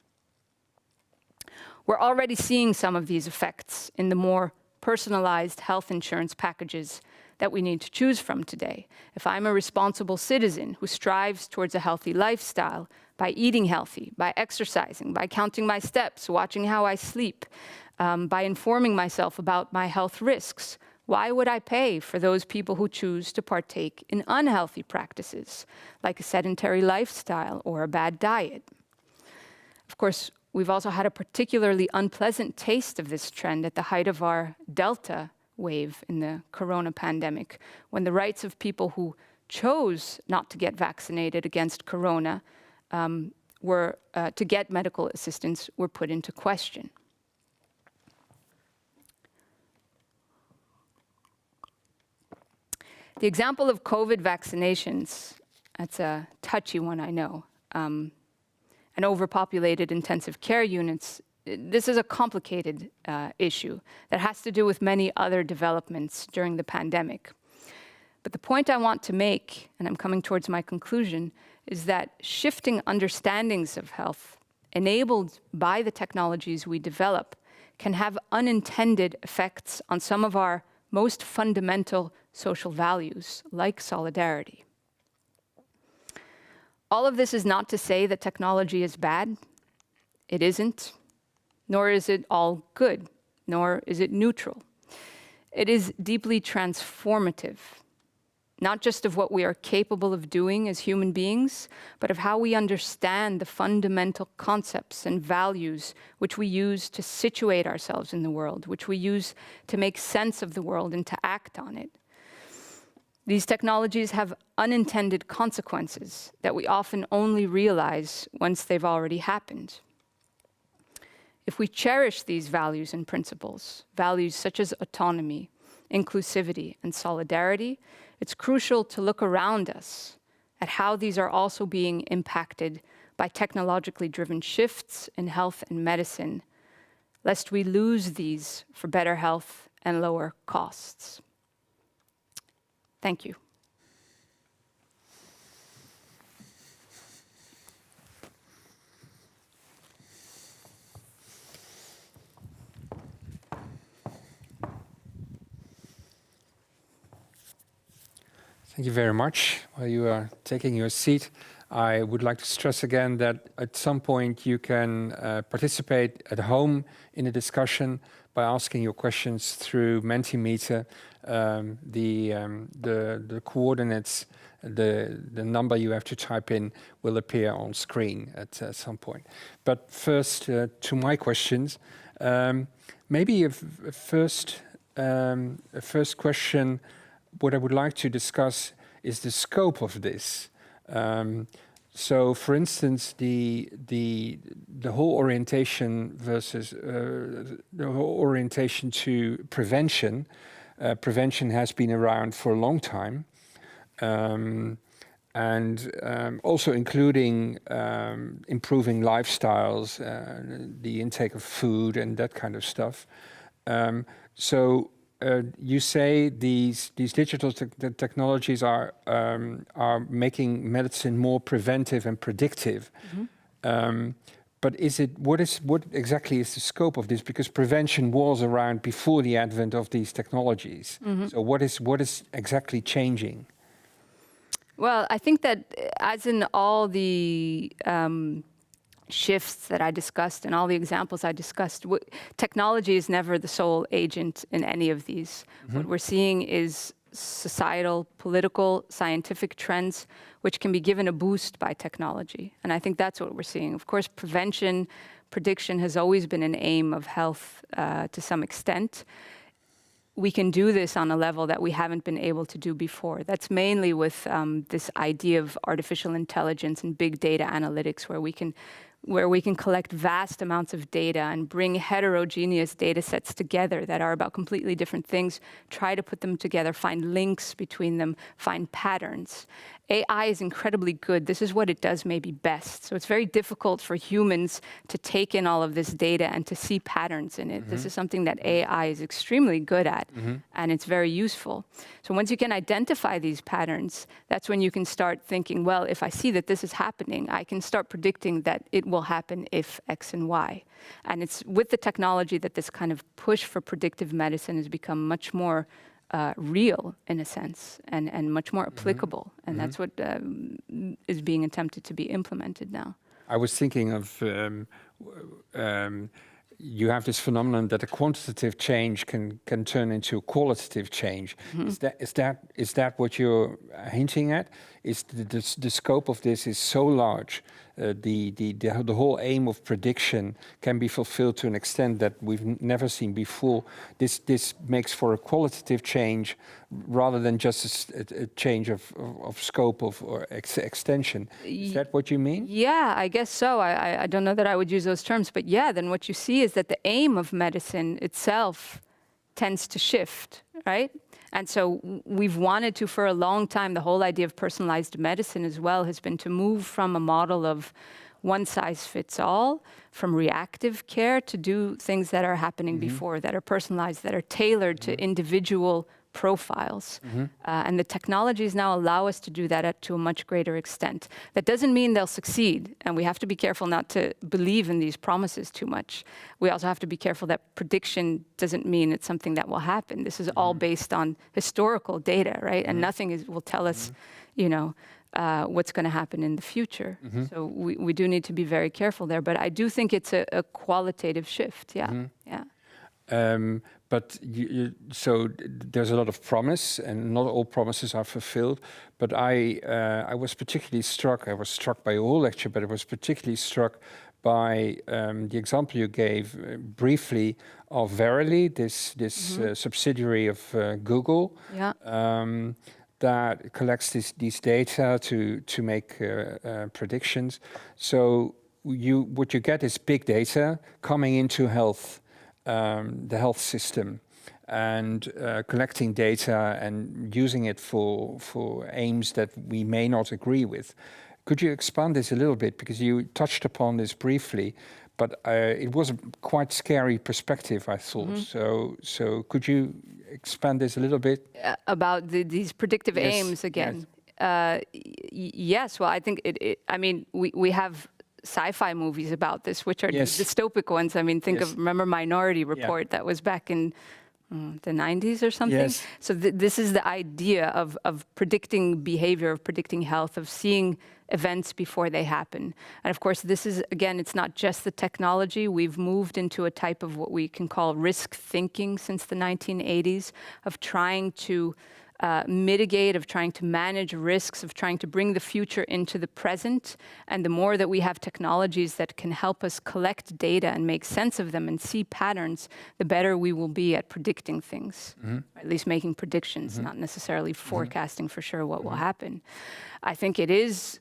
We're already seeing some of these effects in the more personalized health insurance packages that we need to choose from today. If I'm a responsible citizen who strives towards a healthy lifestyle by eating healthy, by exercising, by counting my steps, watching how I sleep, by informing myself about my health risks, why would I pay for those people who choose to partake in unhealthy practices, like a sedentary lifestyle or a bad diet? Of course, we've also had a particularly unpleasant taste of this trend at the height of our Delta wave in the corona pandemic, when the rights of people who chose not to get vaccinated against corona to get medical assistance were put into question. The example of COVID vaccinations, that's a touchy one, I know, and overpopulated intensive care units, this is a complicated issue that has to do with many other developments during the pandemic. But the point I want to make, and I'm coming towards my conclusion, is that shifting understandings of health enabled by the technologies we develop can have unintended effects on some of our most fundamental social values, like solidarity. All of this is not to say that technology is bad. It isn't, nor is it all good, nor is it neutral. It is deeply transformative, not just of what we are capable of doing as human beings, but of how we understand the fundamental concepts and values which we use to situate ourselves in the world, which we use to make sense of the world and to act on it. These technologies have unintended consequences that we often only realize once they've already happened. If we cherish these values and principles, values such as autonomy, inclusivity, and solidarity, it's crucial to look around us at how these are also being impacted by technologically driven shifts in health and medicine, lest we lose these for better health and lower costs. Thank you. Thank you very much. While you are taking your seat, I would like to stress again that at some point you can participate at home in a discussion by asking your questions through Mentimeter. The coordinates, the number you have to type in will appear on screen at some point. But first, to my questions, maybe a first question what I would like to discuss is the scope of this. So, for instance, the whole orientation versus the whole orientation to prevention. Prevention has been around for a long time, and also including improving lifestyles, the intake of food, and that kind of stuff. So. You say these digital technologies are making medicine more preventive and predictive, but what exactly is the scope of this? Because prevention was around before the advent of these technologies. So what is exactly changing? Well, I think that as in all the shifts that I discussed and all the examples I discussed, technology is never the sole agent in any of these. What we're seeing is societal, political, scientific trends which can be given a boost by technology. And I think that's what we're seeing. Of course, prevention, prediction has always been an aim of health to some extent. We can do this on a level that we haven't been able to do before. That's mainly with this idea of artificial intelligence and big data analytics, where we can collect vast amounts of data and bring heterogeneous data sets together that are about completely different things, try to put them together, find links between them, find patterns. AI is incredibly good. This is what it does maybe best. So it's very difficult for humans to take in all of this data and to see patterns in it. This is something that AI is extremely good at, and it's very useful. So once you can identify these patterns, that's when you can start thinking, well, if I see that this is happening, I can start predicting that it will happen if X and Y. And it's with the technology that this kind of push for predictive medicine has become much more real in a sense, and much more applicable. And that's what is being attempted to be implemented now. I was thinking of, you have this phenomenon that a quantitative change can turn into a qualitative change. Is that what you're hinting at? Is the scope of this is so large, the whole aim of prediction can be fulfilled to an extent that we've never seen before. This makes for a qualitative change rather than just a change of scope or extension. Is that what you mean? Yeah, I guess so. I don't know that I would use those terms, but yeah, then what you see is that the aim of medicine itself tends to shift, right? And so we've wanted to, for a long time, the whole idea of personalized medicine as well has been to move from a model of one size fits all, from reactive care to do things that are happening before, that are personalized, that are tailored to individual profiles. And the technologies now allow us to do that to a much greater extent. That doesn't mean they'll succeed, and we have to be careful not to believe in these promises too much. We also have to be careful that prediction doesn't mean it's something that will happen. This is all based on historical data, right? And nothing will tell us, what's going to happen in the future. So we do need to be very careful there. But I do think it's a qualitative shift, yeah. But so there's a lot of promise, and not all promises are fulfilled. But I was particularly struck. I was struck by your whole lecture, but I was particularly struck by the example you gave briefly of Verily, this subsidiary of Google. That collects these data to make predictions. So what you get is big data coming into health. The health system, and collecting data and using it for aims that we may not agree with. Could you expand this a little bit? Because you touched upon this briefly, but it was a quite scary perspective, I thought. So could you expand this a little bit? About these predictive aims again? Yes, well, I think we have sci-fi movies about this, which are dystopic ones. I mean, remember Minority Report, that was back in the 90s or something? So this is the idea of predicting behavior, of predicting health, of seeing events before they happen. And of course, this is, again, it's not just the technology. We've moved into a type of what we can call risk thinking since the 1980s, of trying to mitigate, of trying to manage risks, of trying to bring the future into the present. And the more that we have technologies that can help us collect data and make sense of them and see patterns, the better we will be at predicting things, or at least making predictions, not necessarily forecasting for sure what will happen. I think it is,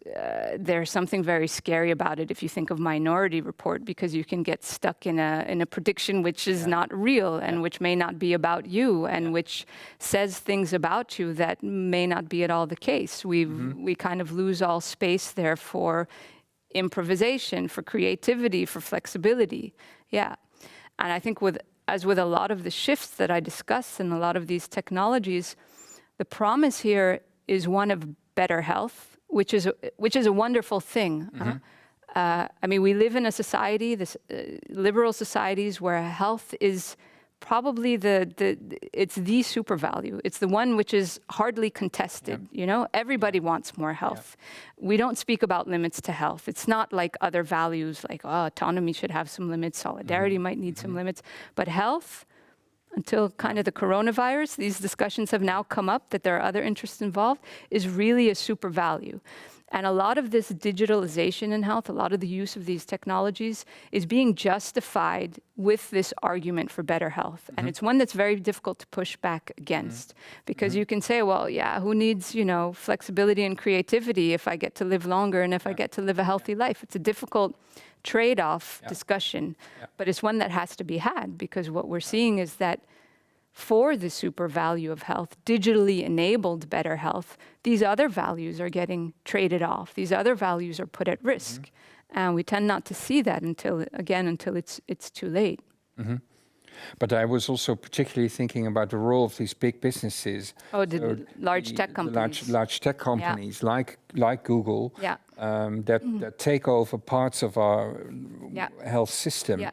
there's something very scary about it if you think of Minority Report, because you can get stuck in a prediction which is not real and which may not be about you and which says things about you that may not be at all the case. We kind of lose all space there for improvisation, for creativity, for flexibility. Yeah. And I think as with a lot of the shifts that I discussed in a lot of these technologies, the promise here is one of better health, which is a wonderful thing. I mean, we live in a society, liberal societies, where health is probably it's the super value. It's the one which is hardly contested. You know, everybody wants more health. We don't speak about limits to health. It's not like other values, like autonomy should have some limits, solidarity might need some limits, but health. Until kind of the coronavirus, these discussions have now come up that there are other interests involved, is really a super value. And a lot of this digitalization in health, a lot of the use of these technologies is being justified with this argument for better health. And it's one that's very difficult to push back against, because you can say, well, yeah, who needs, flexibility and creativity if I get to live longer and if I get to live a healthy life? It's a difficult trade-off discussion, but it's one that has to be had, because what we're seeing is that for the super value of health, digitally enabled better health, these other values are getting traded off. These other values are put at risk. And we tend not to see that until it's too late. But I was also particularly thinking about the role of these big businesses. The large tech companies. Large tech companies like Google that take over parts of our health system.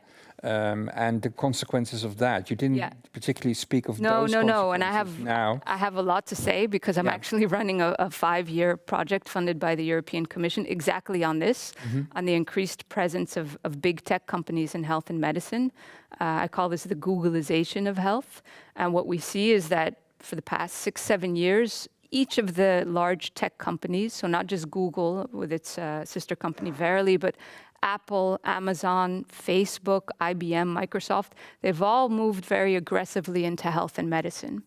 And the consequences of that. You didn't particularly speak of those consequences. No. And I have a lot to say, because I'm actually running a 5-year project funded by the European Commission exactly on this, on the increased presence of big tech companies in health and medicine. I call this the Googlization of health. And what we see is that for the past 6-7 years, each of the large tech companies, so not just Google with its sister company Verily, but Apple, Amazon, Facebook, IBM, Microsoft, they've all moved very aggressively into health and medicine.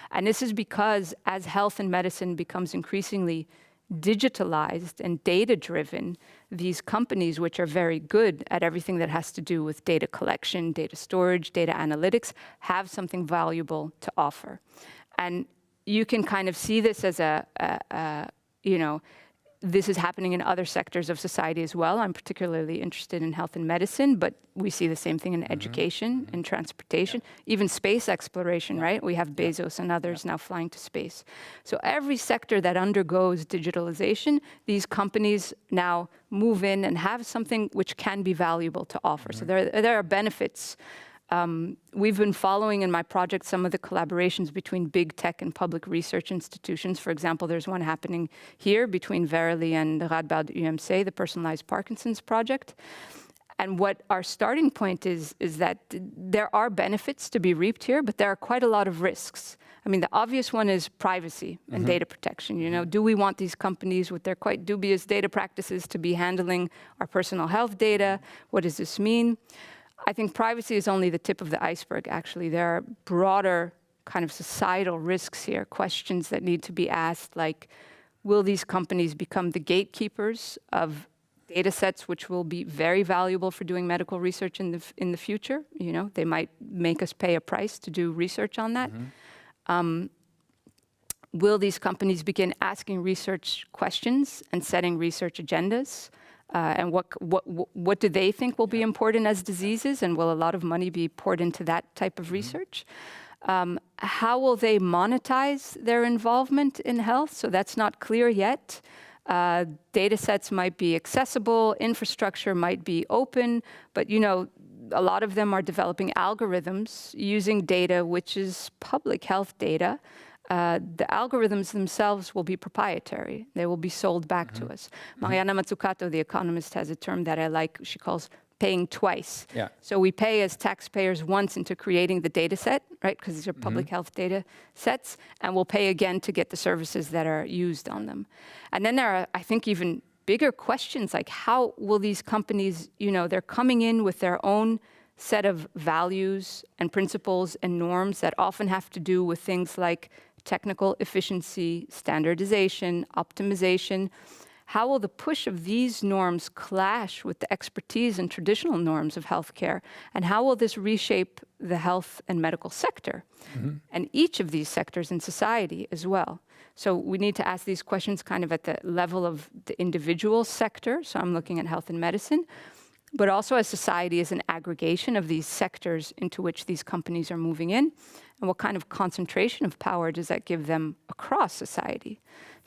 And this is because as health and medicine becomes increasingly digitalized and data-driven, these companies, which are very good at everything that has to do with data collection, data storage, data analytics, have something valuable to offer. And you can kind of see this as this is happening in other sectors of society as well. I'm particularly interested in health and medicine, but we see the same thing in education, in transportation, even space exploration, right? We have Bezos and others now flying to space. So every sector that undergoes digitalization, these companies now move in and have something which can be valuable to offer. So there are benefits. We've been following in my project some of the collaborations between big tech and public research institutions. For example, there's one happening here between Verily and Radboud UMC, the Personalized Parkinson's Project. And what our starting point is that there are benefits to be reaped here, but there are quite a lot of risks. I mean, the obvious one is privacy and data protection. Do we want these companies with their quite dubious data practices to be handling our personal health data? What does this mean? I think privacy is only the tip of the iceberg, actually. There are broader kind of societal risks here, questions that need to be asked, like, will these companies become the gatekeepers of data sets which will be very valuable for doing medical research in the future? They might make us pay a price to do research on that. Will these companies begin asking research questions and setting research agendas? And what do they think will be important as diseases, and will a lot of money be poured into that type of research? How will they monetize their involvement in health? So that's not clear yet. Data sets might be accessible, infrastructure might be open, but a lot of them are developing algorithms using data which is public health data. The algorithms themselves will be proprietary. They will be sold back to us. Mariana Mazzucato, the economist, has a term that I like. She calls paying twice. Yeah. So we pay as taxpayers once into creating the data set, right? Because these are public health data sets, and we'll pay again to get the services that are used on them. And then there are, I think, even bigger questions like how will these companies, they're coming in with their own set of values and principles and norms that often have to do with things like technical efficiency, standardization, optimization. How will the push of these norms clash with the expertise and traditional norms of healthcare? And how will this reshape the health and medical sector? And each of these sectors in society as well. So we need to ask these questions kind of at the level of the individual sector. So I'm looking at health and medicine, but also as society as an aggregation of these sectors into which these companies are moving in. And what kind of concentration of power does that give them across society?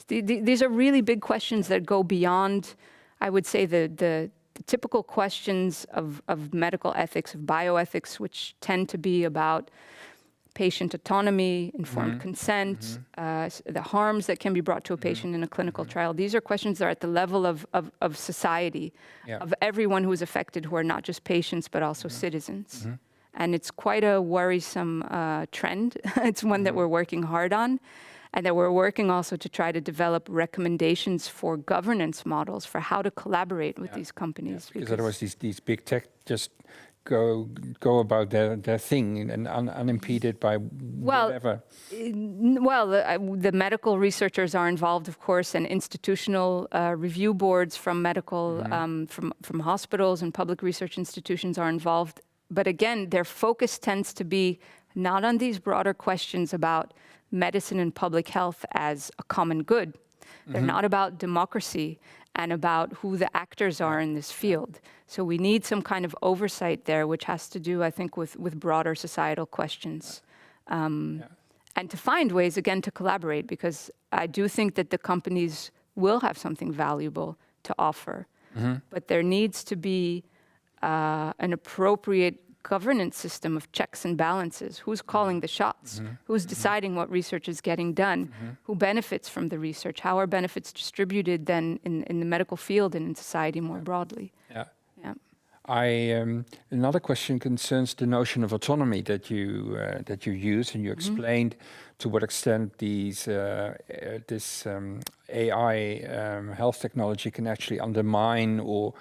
These are really big questions that go beyond, I would say, the typical questions of medical ethics, of bioethics, which tend to be about patient autonomy, informed consent, the harms that can be brought to a patient in a clinical trial. These are questions that are at the level of society, of everyone who is affected, who are not just patients, but also citizens. And it's quite a worrisome trend. It's one that we're working hard on, and that we're working also to try to develop recommendations for governance models for how to collaborate with these companies. Because otherwise these big tech just go about their thing and unimpeded by whatever. The medical researchers are involved, of course, and institutional review boards from medical, from hospitals and public research institutions are involved. But again, their focus tends to be not on these broader questions about medicine and public health as a common good. They're not about democracy and about who the actors are in this field. So we need some kind of oversight there, which has to do, I think, with broader societal questions. And to find ways, again, to collaborate, because I do think that the companies will have something valuable to offer. But there needs to be an appropriate governance system of checks and balances. Who's calling the shots? Who's deciding what research is getting done? Who benefits from the research? How are benefits distributed then in the medical field and in society more broadly? Another question concerns the notion of autonomy that you use, and you explained to what extent this AI health technology can actually undermine or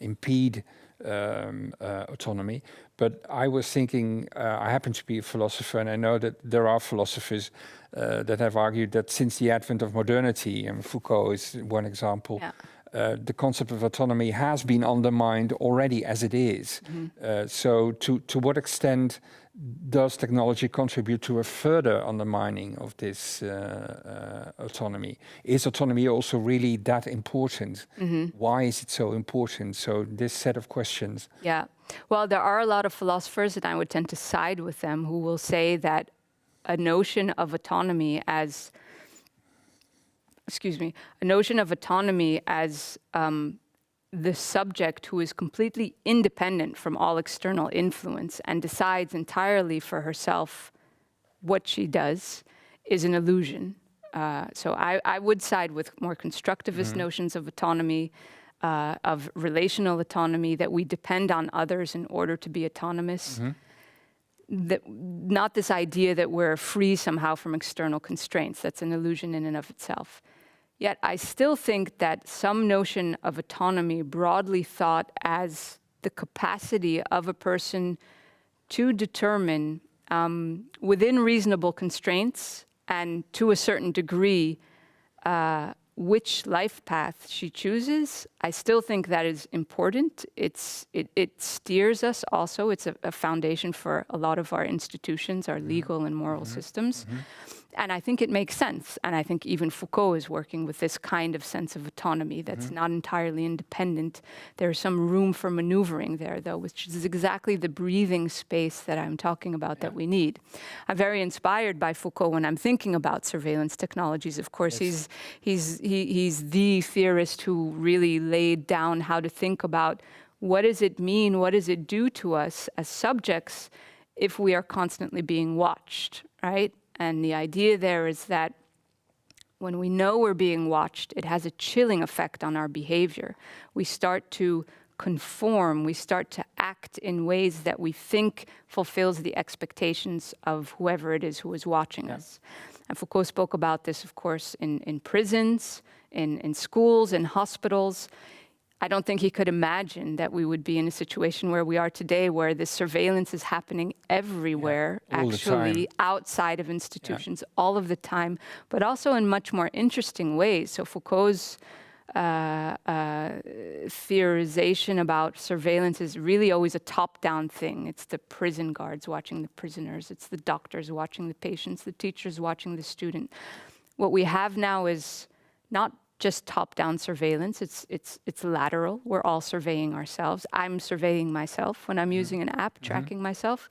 impede autonomy. But I was thinking, I happen to be a philosopher, and I know that there are philosophers that have argued that since the advent of modernity, and Foucault is one example, the concept of autonomy has been undermined already as it is. So to what extent does technology contribute to a further undermining of this autonomy? Is autonomy also really that important? Why is it so important? So this set of questions. Yeah, well, there are a lot of philosophers, and I would tend to side with them, who will say that a notion of autonomy as the subject who is completely independent from all external influence and decides entirely for herself what she does is an illusion. So I would side with more constructivist notions of autonomy, of relational autonomy, that we depend on others in order to be autonomous. Not this idea that we're free somehow from external constraints. That's an illusion in and of itself. Yet I still think that some notion of autonomy, broadly thought as the capacity of a person to determine within reasonable constraints and to a certain degree which life path she chooses, I still think that is important. It steers us also. It's a foundation for a lot of our institutions, our legal and moral systems. And I think it makes sense. And I think even Foucault is working with this kind of sense of autonomy that's not entirely independent. There's some room for maneuvering there, though, which is exactly the breathing space that I'm talking about that we need. I'm very inspired by Foucault when I'm thinking about surveillance technologies. Of course, he's the theorist who really laid down how to think about what does it mean, what does it do to us as subjects if we are constantly being watched, right? And the idea there is that when we know we're being watched, it has a chilling effect on our behavior. We start to conform, we start to act in ways that we think fulfills the expectations of whoever it is who is watching us. And Foucault spoke about this, of course, in prisons, in schools, in hospitals. I don't think he could imagine that we would be in a situation where we are today, where this surveillance is happening everywhere, actually outside of institutions, all of the time, but also in much more interesting ways. So Foucault's theorization about surveillance is really always a top-down thing. It's the prison guards watching the prisoners. It's the doctors watching the patients, the teachers watching the student. What we have now is not just top-down surveillance. It's lateral. We're all surveying ourselves. I'm surveying myself when I'm using an app, tracking myself.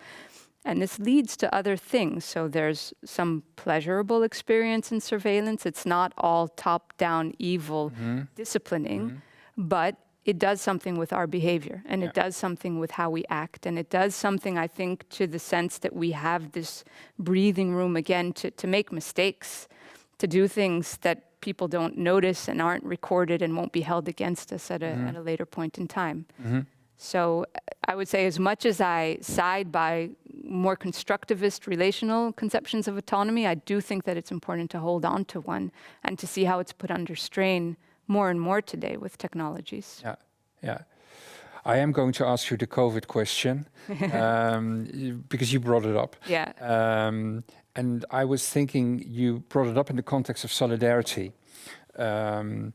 And this leads to other things. So there's some pleasurable experience in surveillance. It's not all top-down evil disciplining, but it does something with our behavior, and it does something with how we act, and it does something, I think, to the sense that we have this breathing room again to make mistakes, to do things that people don't notice and aren't recorded and won't be held against us at a later point in time. So I would say, as much as I side by more constructivist relational conceptions of autonomy, I do think that it's important to hold on to one and to see how it's put under strain more and more today with technologies. Yeah. I am going to ask you the COVID question because you brought it up. And I was thinking you brought it up in the context of solidarity. But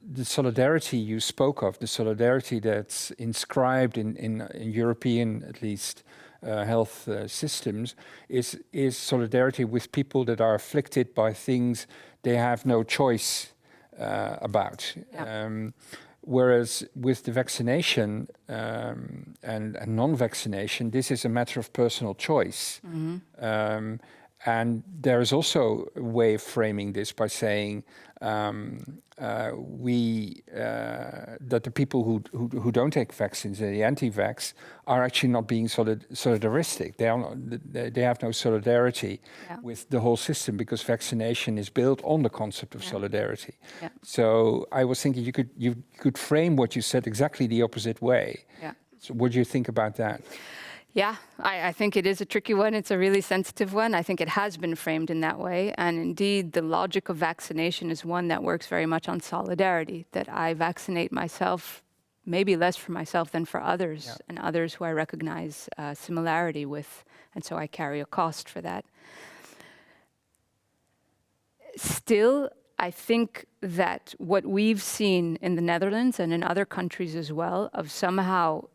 the solidarity you spoke of, the solidarity that's inscribed in European, at least, health systems, is solidarity with people that are afflicted by things they have no choice about. Whereas with the vaccination and non-vaccination, this is a matter of personal choice. And there is also a way of framing this by saying that the people who don't take vaccines, the anti-vax, are actually not being solidaristic. They have no solidarity with the whole system, because vaccination is built on the concept of solidarity. So I was thinking you could frame what you said exactly the opposite way. So what do you think about that? Yeah, I think it is a tricky one. It's a really sensitive one. I think it has been framed in that way. And indeed, the logic of vaccination is one that works very much on solidarity, that I vaccinate myself, maybe less for myself than for others, and others who I recognize similarity with. And so I carry a cost for that. Still, I think that what we've seen in the Netherlands and in other countries as well, of somehow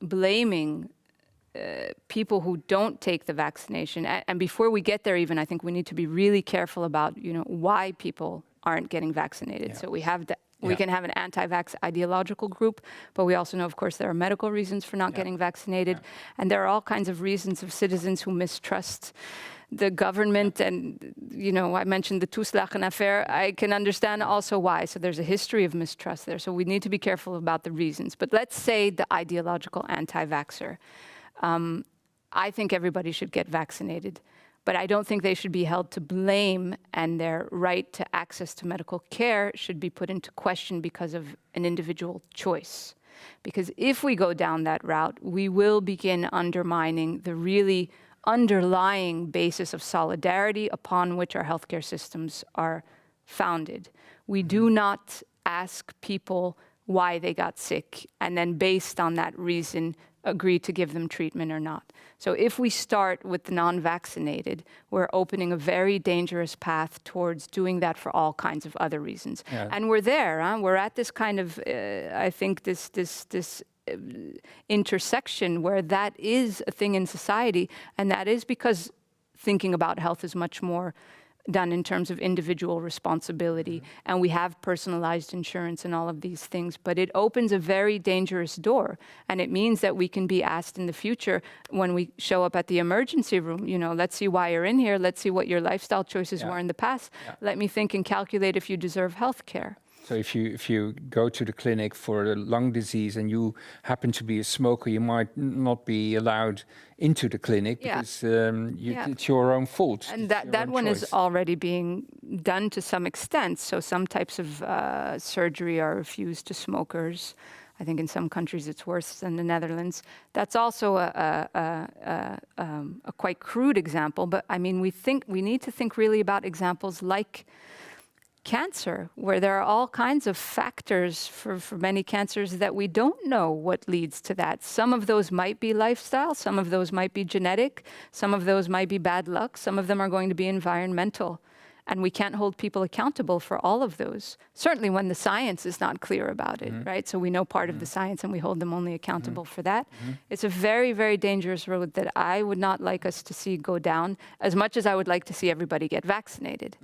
blaming people who don't take the vaccination, and before we get there even, I think we need to be really careful about, why people aren't getting vaccinated. So we have we can have an anti-vax ideological group, but we also know, of course, there are medical reasons for not getting vaccinated, and there are all kinds of reasons of citizens who mistrust the government. And, I mentioned the toeslagen affair. I can understand also why. So there's a history of mistrust there. So we need to be careful about the reasons. But let's say the ideological anti-vaxxer. I think everybody should get vaccinated, but I don't think they should be held to blame, and their right to access to medical care should be put into question because of an individual choice. Because if we go down that route, we will begin undermining the really underlying basis of solidarity upon which our healthcare systems are founded. We do not ask people why they got sick, and then based on that reason, agree to give them treatment or not. So if we start with the non-vaccinated, we're opening a very dangerous path towards doing that for all kinds of other reasons. And we're there. We're at this kind of, I think, this intersection where that is a thing in society, and that is because thinking about health is much more done in terms of individual responsibility, and we have personalized insurance and all of these things, but it opens a very dangerous door, and it means that we can be asked in the future when we show up at the emergency room, let's see why you're in here, let's see what your lifestyle choices were in the past, let me think and calculate if you deserve health care. So if you go to the clinic for a lung disease and you happen to be a smoker, you might not be allowed into the clinic because it's your own fault. And that one is already being done to some extent. So some types of surgery are refused to smokers. I think in some countries it's worse than the Netherlands. That's also a quite crude example, but I mean, we need to think really about examples like cancer, where there are all kinds of factors for many cancers that we don't know what leads to that. Some of those might be lifestyle, some of those might be genetic, some of those might be bad luck, some of them are going to be environmental. And we can't hold people accountable for all of those, certainly when the science is not clear about it, right? So we know part of the science and we hold them only accountable for that. It's a very, very dangerous road that I would not like us to see go down, as much as I would like to see everybody get vaccinated.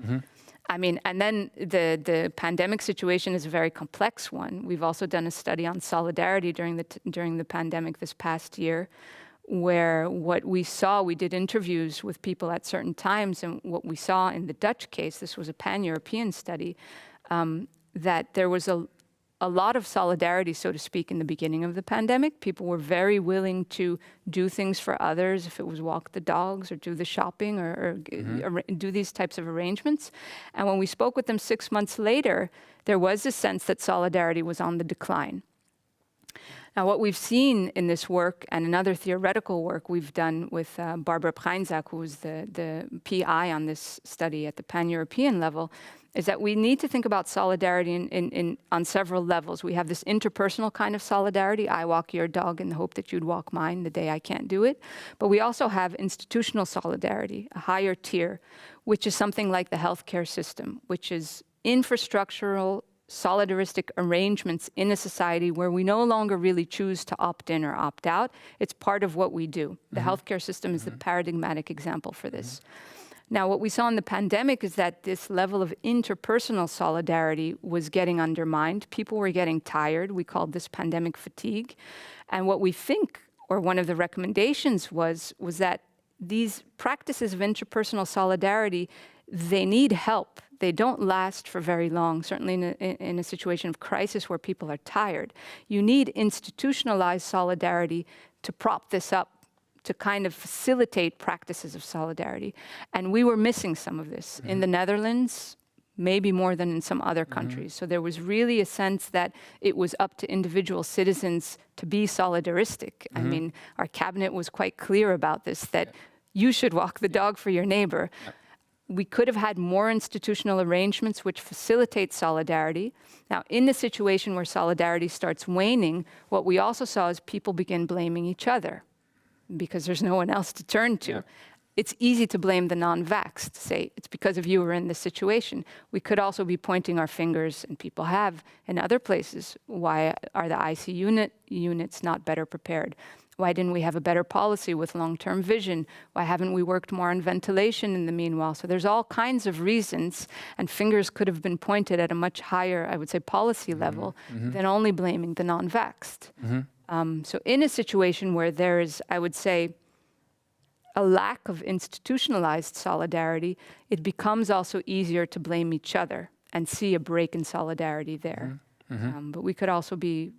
I mean, and then the pandemic situation is a very complex one. We've also done a study on solidarity during the pandemic this past year, where what we saw, we did interviews with people at certain times, and what we saw in the Dutch case, this was a pan-European study, that there was a lot of solidarity, so to speak, in the beginning of the pandemic. People were very willing to do things for others, if it was walk the dogs or do the shopping or do these types of arrangements. And when we spoke with them 6 months later, there was a sense that solidarity was on the decline. Now, what we've seen in this work and in other theoretical work we've done with Barbara Preinzak, who was the PI on this study at the pan-European level, is that we need to think about solidarity on several levels. We have this interpersonal kind of solidarity. I walk your dog in the hope that you'd walk mine the day I can't do it. But we also have institutional solidarity, a higher tier, which is something like the healthcare system, which is infrastructural, solidaristic arrangements in a society where we no longer really choose to opt in or opt out. It's part of what we do. The healthcare system is the paradigmatic example for this. Now, what we saw in the pandemic is that this level of interpersonal solidarity was getting undermined. People were getting tired. We called this pandemic fatigue. And what we think, or one of the recommendations was that these practices of interpersonal solidarity, they need help. They don't last for very long, certainly in a situation of crisis where people are tired. You need institutionalized solidarity to prop this up, to kind of facilitate practices of solidarity. And we were missing some of this. In the Netherlands, maybe more than in some other countries. So there was really a sense that it was up to individual citizens to be solidaristic. I mean, our cabinet was quite clear about this, that you should walk the dog for your neighbor. We could have had more institutional arrangements which facilitate solidarity. Now, in the situation where solidarity starts waning, what we also saw is people begin blaming each other because there's no one else to turn to. Yeah. It's easy to blame the non-vaxxed, to say it's because of you we're in this situation. We could also be pointing our fingers, and people have in other places, why are the ICU units not better prepared? Why didn't we have a better policy with long-term vision? Why haven't we worked more on ventilation in the meanwhile? So there's all kinds of reasons, and fingers could have been pointed at a much higher, I would say, policy level than only blaming the non-vaxxed. So in a situation where there is, I would say, a lack of institutionalized solidarity, it becomes also easier to blame each other and see a break in solidarity there. But we could also be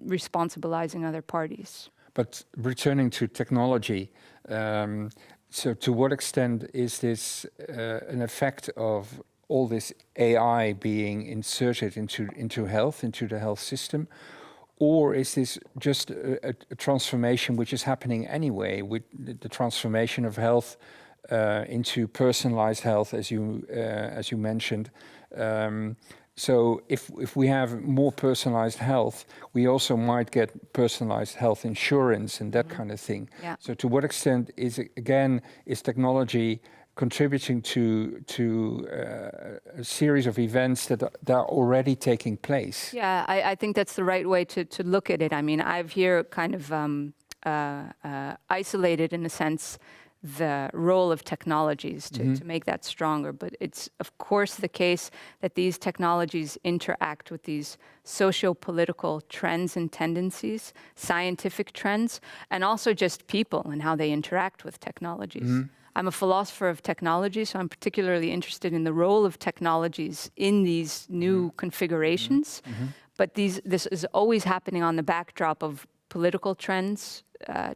responsibilizing other parties. But returning to technology, so to what extent is this an effect of all this AI being inserted into health, into the health system? Or is this just a transformation which is happening anyway, with the transformation of health into personalized health, as you mentioned? So if we have more personalized health, we also might get personalized health insurance and that kind of thing. Yeah. So to what extent is technology contributing to a series of events that are already taking place? Yeah, I think that's the right way to look at it. I mean, I've here kind of isolated, in a sense, the role of technologies to make that stronger. But it's, of course, the case that these technologies interact with these socio-political trends and tendencies, scientific trends, and also just people and how they interact with technologies. I'm a philosopher of technology, so I'm particularly interested in the role of technologies in these new configurations. But this is always happening on the backdrop of political trends,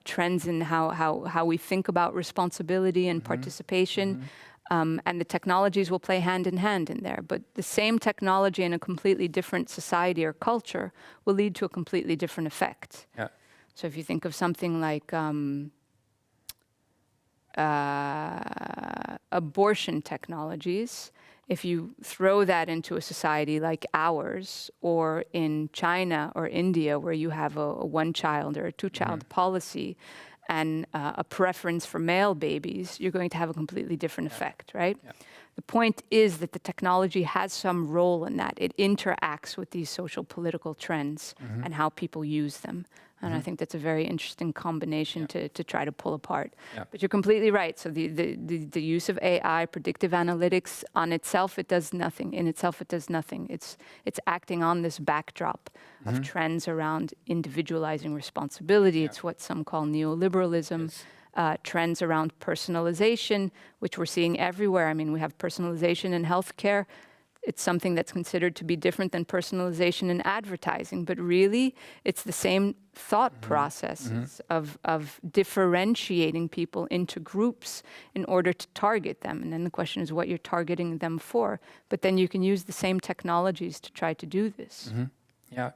trends in how we think about responsibility and participation. And the technologies will play hand in hand in there. But the same technology in a completely different society or culture will lead to a completely different effect. Yeah. So if you think of something like abortion technologies, if you throw that into a society like ours, or in China or India, where you have a one-child or a two-child policy, and a preference for male babies, you're going to have a completely different effect, right? Yeah. The point is that the technology has some role in that. It interacts with these social political trends and how people use them. And I think that's a very interesting combination to try to pull apart. Yeah. But you're completely right. So the use of AI, predictive analytics, on itself, it does nothing. In itself, it does nothing. It's acting on this backdrop of trends around individualizing responsibility. Yeah. It's what some call neoliberalism. Yes. Trends around personalization, which we're seeing everywhere. I mean, we have personalization in healthcare. It's something that's considered to be different than personalization in advertising, but really it's the same thought processes of differentiating people into groups in order to target them. And then the question is what you're targeting them for. But then you can use the same technologies to try to do this. Yeah,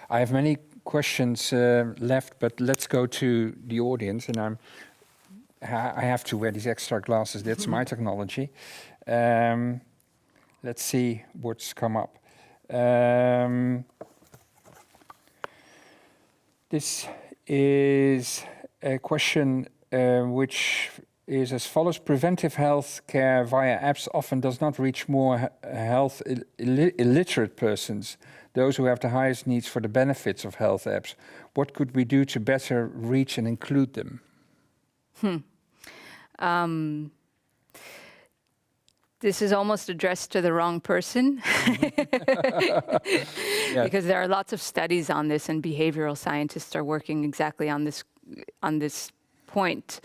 I have many questions left, but let's go to the audience. And I have to wear these extra glasses. That's my technology. Let's see what's come up. This is a question which is as follows. Preventive health care via apps often does not reach more health illiterate persons, those who have the highest needs for the benefits of health apps. What could we do to better reach and include them? This is almost addressed to the wrong person. Yeah. Because there are lots of studies on this, and behavioral scientists are working exactly on this point.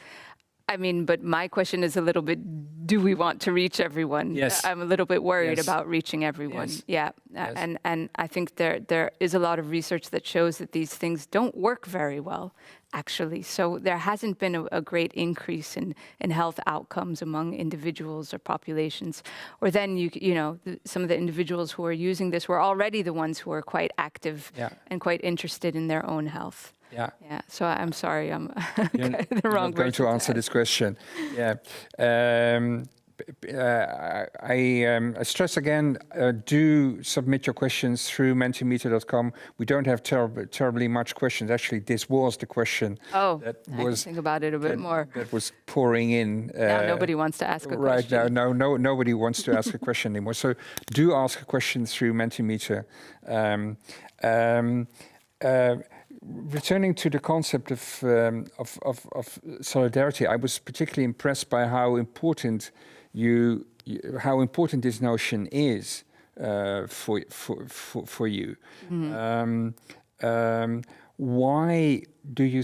I mean, but my question is a little bit, do we want to reach everyone? Yes. I'm a little bit worried about reaching everyone. Yes. Yeah. Yes. And I think there is a lot of research that shows that these things don't work very well, actually. So there hasn't been a great increase in health outcomes among individuals or populations. Or then, some of the individuals who are using this were already the ones who are quite active and quite interested in their own health. Yeah. Yeah. So I'm sorry, I'm the wrong person. I'm going to answer this question. Yeah. I stress again, do submit your questions through mentimeter.com. We don't have terribly much questions. Actually, this was the question. I can think about it a bit more. That was pouring in. Now nobody wants to ask a right question. Right now, nobody wants to ask a question anymore. So do ask a question through Mentimeter. Returning to the concept of solidarity, I was particularly impressed by how important this notion is for you. Why do you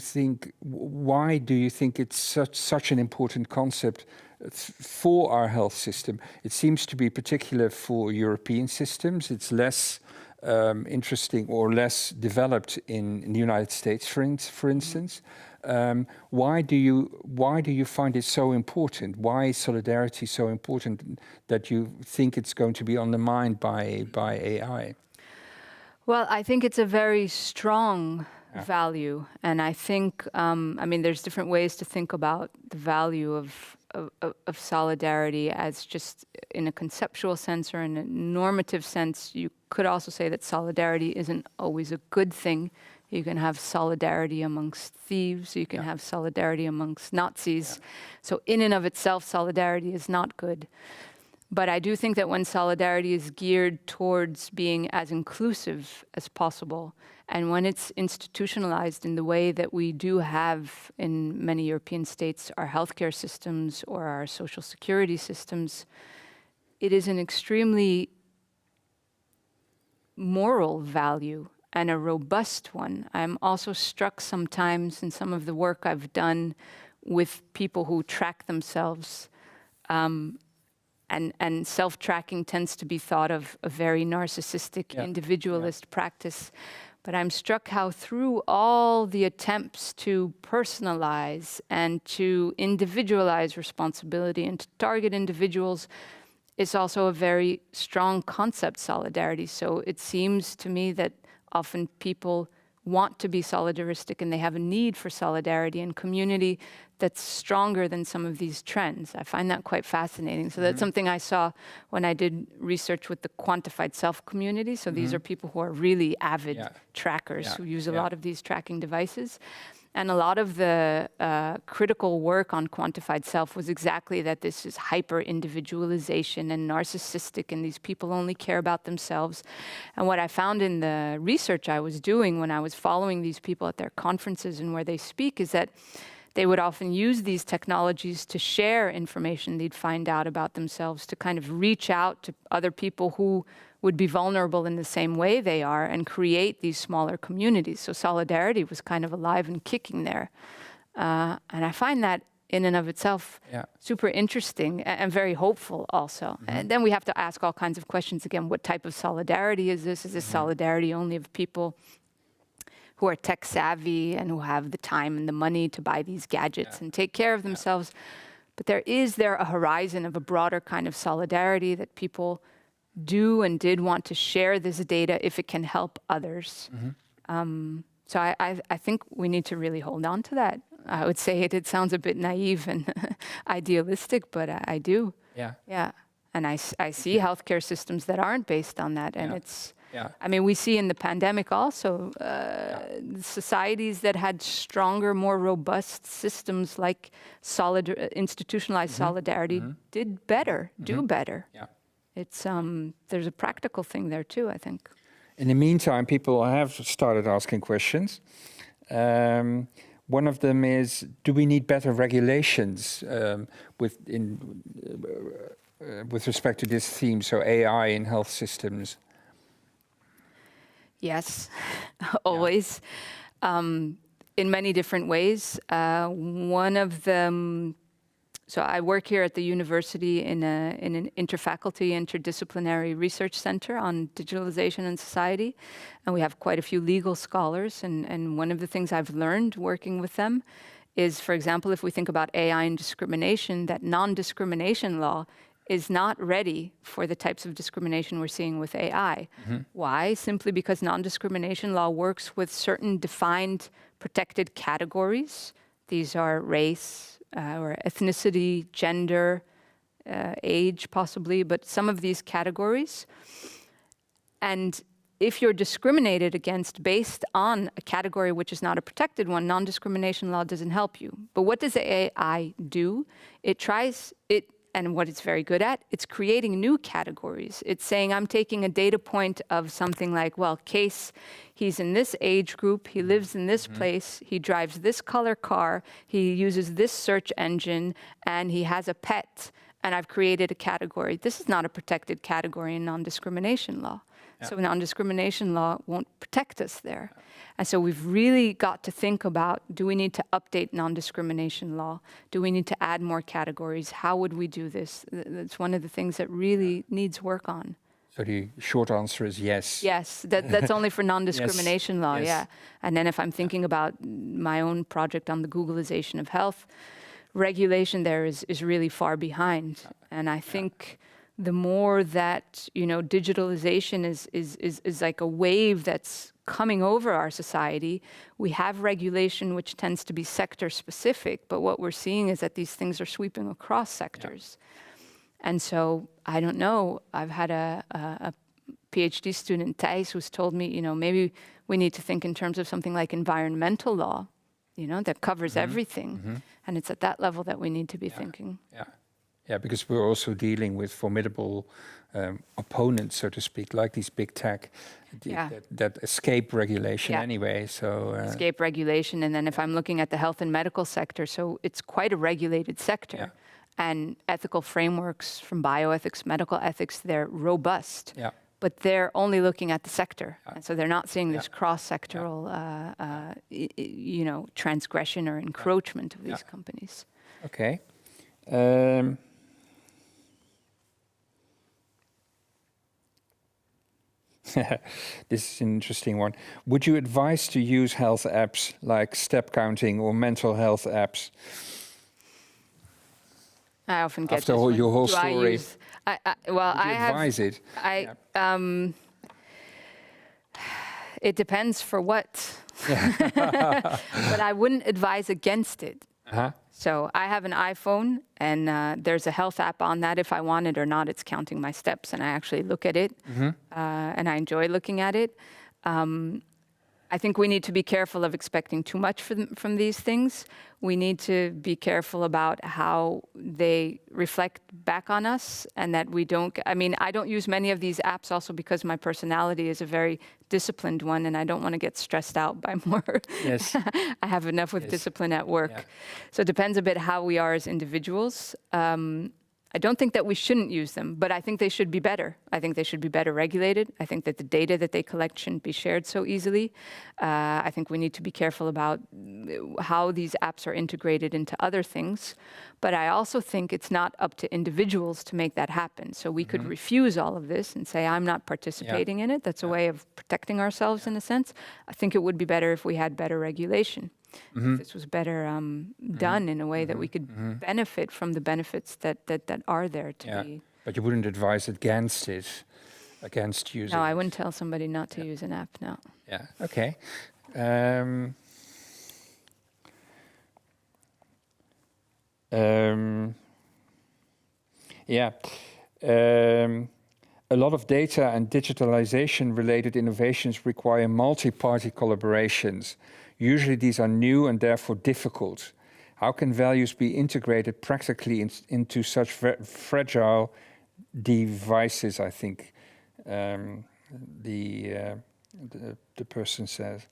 think it's such an important concept for our health system? It seems to be particular for European systems. It's less interesting or less developed in the United States, for instance. Why do you find it so important? Why is solidarity so important that you think it's going to be undermined by AI? Well, I think it's a very strong value, and I think there's different ways to think about the value of solidarity as just in a conceptual sense or in a normative sense. You could also say that solidarity isn't always a good thing. You can have solidarity amongst thieves. You can have solidarity amongst Nazis. Yeah. So in and of itself, solidarity is not good. But I do think that when solidarity is geared towards being as inclusive as possible, and when it's institutionalized in the way that we do have in many European states, our healthcare systems or our social security systems, it is an extremely moral value and a robust one. I'm also struck sometimes in some of the work I've done with people who track themselves. And self-tracking tends to be thought of a very narcissistic, individualist practice. But I'm struck how through all the attempts to personalize and to individualize responsibility and to target individuals, it's also a very strong concept, solidarity. So it seems to me that often people want to be solidaristic and they have a need for solidarity and community that's stronger than some of these trends. I find that quite fascinating. So that's something I saw when I did research with the quantified self community. So these are people who are really avid trackers who use a lot of these tracking devices. And a lot of the critical work on quantified self was exactly that this is hyper-individualization and narcissistic, and these people only care about themselves. And what I found in the research I was doing when I was following these people at their conferences and where they speak is that they would often use these technologies to share information they'd find out about themselves, to kind of reach out to other people who would be vulnerable in the same way they are and create these smaller communities. So solidarity was kind of alive and kicking there. And I find that in and of itself super interesting and very hopeful also. And then we have to ask all kinds of questions again. What type of solidarity is this? Is this solidarity only of people who are tech savvy and who have the time and the money to buy these gadgets and take care of themselves? But is there a horizon of a broader kind of solidarity that people do and did want to share this data if it can help others? So I think we need to really hold on to that. I would say it sounds a bit naive and idealistic, but I do. Yeah. And I see healthcare systems that aren't based on that. And it's, I mean, we see in the pandemic also societies that had stronger, more robust systems like institutionalized solidarity did better, do better. It's there's a practical thing there too, I think. In the meantime, people have started asking questions. One of them is, do we need better regulations with respect to this theme, so AI in health systems? Yes, always, in many different ways. One of them, so I work here at the university in an interfaculty, interdisciplinary research center on digitalization and society, and we have quite a few legal scholars, and one of the things I've learned working with them is, for example, if we think about AI and discrimination, that non-discrimination law is not ready for the types of discrimination we're seeing with AI. Why? Simply because non-discrimination law works with certain defined protected categories. These are race or ethnicity, gender, age possibly, but some of these categories. And if you're discriminated against based on a category which is not a protected one, non-discrimination law doesn't help you. But what does AI do? And what it's very good at, it's creating new categories. It's saying, I'm taking a data point of something like, well, Case, he's in this age group, he lives in this place, he drives this color car, he uses this search engine, and he has a pet, and I've created a category. This is not a protected category in non-discrimination law. So non-discrimination law won't protect us there. And so we've really got to think about, do we need to update non-discrimination law? Do we need to add more categories? How would we do this? That's one of the things that really needs work on. So the short answer is yes. Yes, that's only for non-discrimination law, And then if I'm thinking about my own project on the Googlization of Health, regulation there is really far behind. And I think the more that, digitalization is like a wave that's coming over our society, we have regulation which tends to be sector specific, but what we're seeing is that these things are sweeping across sectors. And so, I don't know, I've had a PhD student, Thijs, who's told me, maybe we need to think in terms of something like environmental law, that covers everything. And it's at that level that we need to be thinking. Yeah, because we're also dealing with formidable opponents, so to speak, like these big tech that escape regulation anyway. So escape regulation, and then if I'm looking at the health and medical sector, so it's quite a regulated sector, and ethical frameworks from bioethics, medical ethics, they're robust. but they're only looking at the sector. And so they're not seeing this cross-sectoral, transgression or encroachment of these companies. Okay. This is an interesting one. Would you advise to use health apps like step counting or mental health apps? I often get After this one. your whole Do story. I use, well, Would you I have. advise it? It depends for what. But I wouldn't advise against it. Uh-huh. So I have an iPhone, and there's a health app on that. If I want it or not, it's counting my steps, and I actually look at it, and I enjoy looking at it. I think we need to be careful of expecting too much from these things. We need to be careful about how they reflect back on us, and that we don't, I don't use many of these apps also because my personality is a very disciplined one, and I don't want to get stressed out by more. Yes. I have enough with discipline at work. Yeah. So it depends a bit how we are as individuals. I don't think that we shouldn't use them, but I think they should be better. I think they should be better regulated. I think that the data that they collect shouldn't be shared so easily. I think we need to be careful about how these apps are integrated into other things. But I also think it's not up to individuals to make that happen. So we could refuse all of this and say, I'm not participating in it. That's a way of protecting ourselves in a sense. I think it would be better if we had better regulation. If this was better done in a way that we could benefit from the benefits that are there to be. But you wouldn't advise against it, against using No, I it. wouldn't tell somebody not to use an app, no. Yeah, okay. A lot of data and digitalization related innovations require multi-party collaborations. Usually these are new and therefore difficult. How can values be integrated practically into such fragile devices, I think the person says.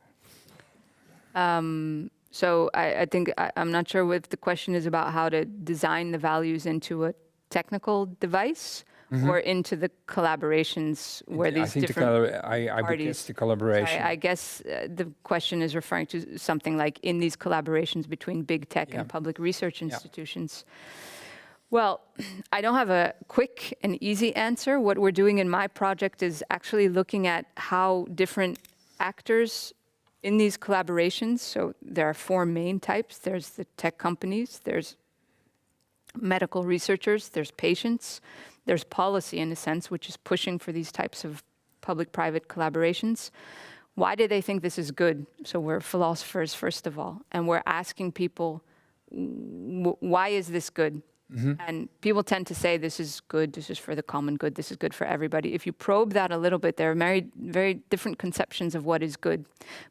So I think, I'm not sure if the question is about how to design the values into a technical device or into the collaborations where these different I would guess the collaboration. I guess the question is referring to something like in these collaborations between big tech and public research institutions. Well, I don't have a quick and easy answer. What we're doing in my project is actually looking at how different actors in these collaborations, so there are 4 main types. There's the tech companies, there's medical researchers, there's patients, there's policy in a sense, which is pushing for these types of public-private collaborations. Why do they think this is good? So we're philosophers, first of all, and we're asking people, why is this good? And people tend to say this is good, this is for the common good, this is good for everybody. If you probe that a little bit, there are very, very different conceptions of what is good.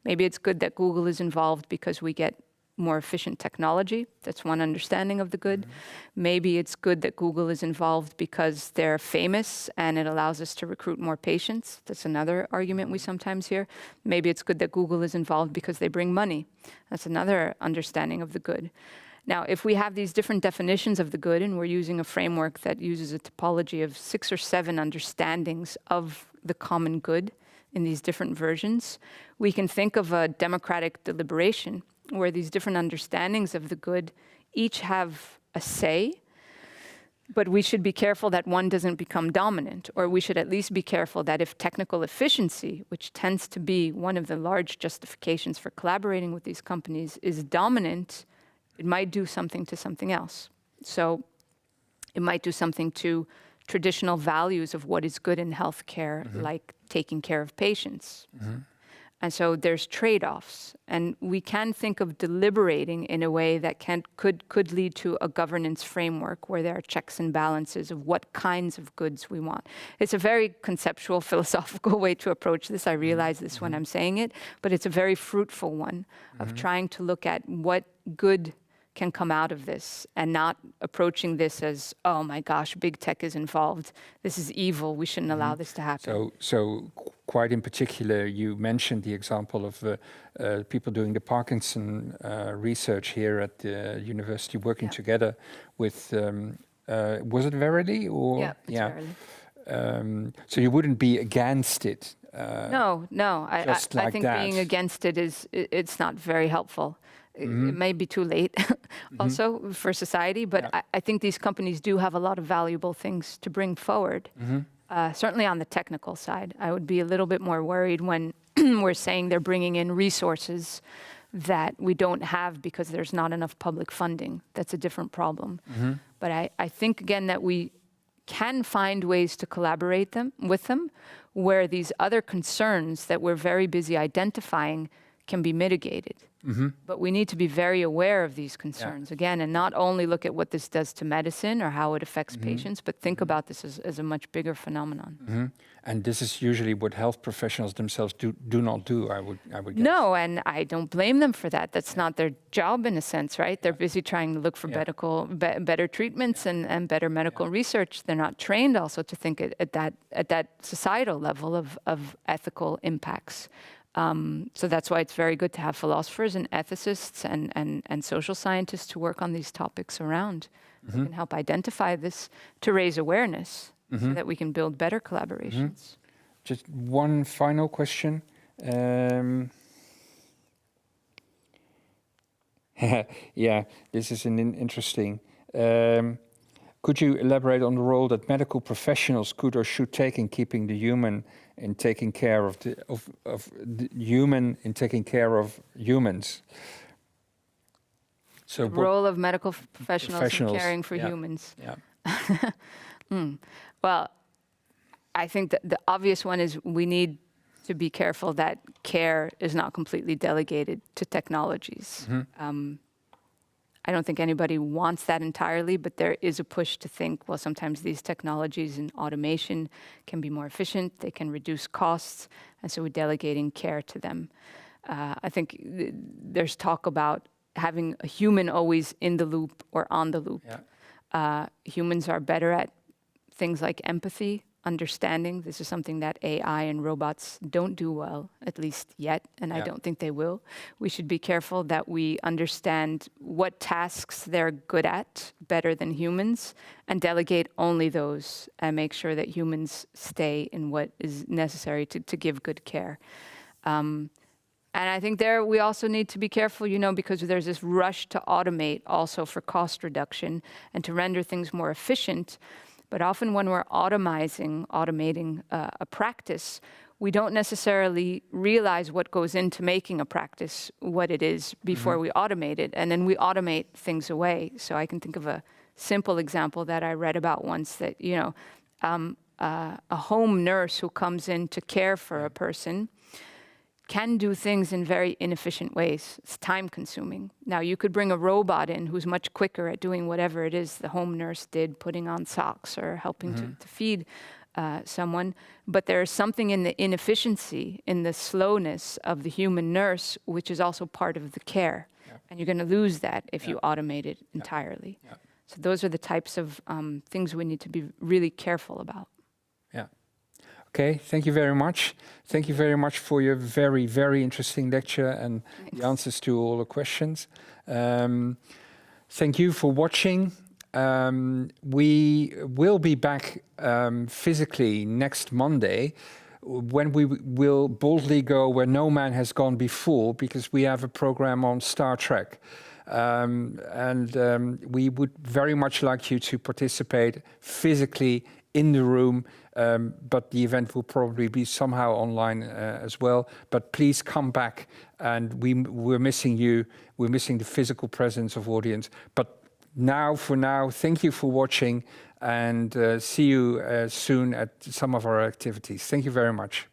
Maybe it's good that Google is involved because we get more efficient technology. That's one understanding of the good. Maybe it's good that Google is involved because they're famous and it allows us to recruit more patients. That's another argument we sometimes hear. Maybe it's good that Google is involved because they bring money. That's another understanding of the good. Now, if we have these different definitions of the good and we're using a framework that uses a typology of 6 or 7 understandings of the common good in these different versions, we can think of a democratic deliberation where these different understandings of the good each have a say, but we should be careful that one doesn't become dominant, or we should at least be careful that if technical efficiency, which tends to be one of the large justifications for collaborating with these companies, is dominant, it might do something to something else. So it might do something to traditional values of what is good in healthcare, like taking care of patients. And so there's trade-offs, and we can think of deliberating in a way that could lead to a governance framework where there are checks and balances of what kinds of goods we want. It's a very conceptual, philosophical way to approach this. I realize this when I'm saying it, but it's a very fruitful one of trying to look at what good can come out of this and not approaching this as, oh my gosh, big tech is involved. This is evil. We shouldn't allow this to happen. So quite in particular, you mentioned the example of people doing the Parkinson research here at the university, working together with, was it Verily? Or? Yeah, it's Verily. So you wouldn't be against it. No. Just I like think that. being against it it's not very helpful. It may be too late also for society, but I think these companies do have a lot of valuable things to bring forward. Certainly on the technical side, I would be a little bit more worried when we're saying they're bringing in resources that we don't have because there's not enough public funding. That's a different problem. But I think, again, that we can find ways to collaborate with them where these other concerns that we're very busy identifying can be mitigated. But we need to be very aware of these concerns, again, and not only look at what this does to medicine or how it affects patients, but think about this as a much bigger phenomenon. And this is usually what health professionals themselves do not do, I would guess. No, and I don't blame them for that. That's not their job in a sense, right? They're busy trying to look for better treatments and better medical research. They're not trained also to think at that societal level of ethical impacts. So that's why it's very good to have philosophers and ethicists and social scientists to work on these topics around. Who can help identify this to raise awareness so that we can build better collaborations. Just one final question. Yeah, this is an interesting. Could you elaborate on the role that medical professionals could or should take in keeping the human in taking care of the human in taking care of humans? So the role of medical professionals in caring for humans. Well, I think that the obvious one is we need to be careful that care is not completely delegated to technologies. I don't think anybody wants that entirely, but there is a push to think, well, sometimes these technologies and automation can be more efficient, they can reduce costs, and so we're delegating care to them. I think there's talk about having a human always in the loop or on the loop. Humans are better at things like empathy, understanding. This is something that AI and robots don't do well, at least yet, and I don't think they will. We should be careful that we understand what tasks they're good at better than humans and delegate only those and make sure that humans stay in what is necessary to give good care. And I think there we also need to be careful, because there's this rush to automate also for cost reduction and to render things more efficient. But often when we're automating a practice, we don't necessarily realize what goes into making a practice what it is before we automate it, and then we automate things away. So I can think of a simple example that I read about once that, a home nurse who comes in to care for a person can do things in very inefficient ways. It's time consuming. Now you could bring a robot in who's much quicker at doing whatever it is the home nurse did, putting on socks or helping to feed someone. But there's something in the inefficiency, in the slowness of the human nurse, which is also part of the care. And you're going to lose that if you automate it entirely. So those are the types of things we need to be really careful about. Okay, thank you very much. Thank you very much for your very, very interesting lecture and the answers to all the questions. Thank you for watching. We will be back physically next Monday when we will boldly go where no man has gone before, because we have a program on Star Trek. We would very much like you to participate physically in the room, but the event will probably be somehow online as well. But please come back, and we're missing you. We're missing the physical presence of audience. But for now, thank you for watching, and see you soon at some of our activities. Thank you very much.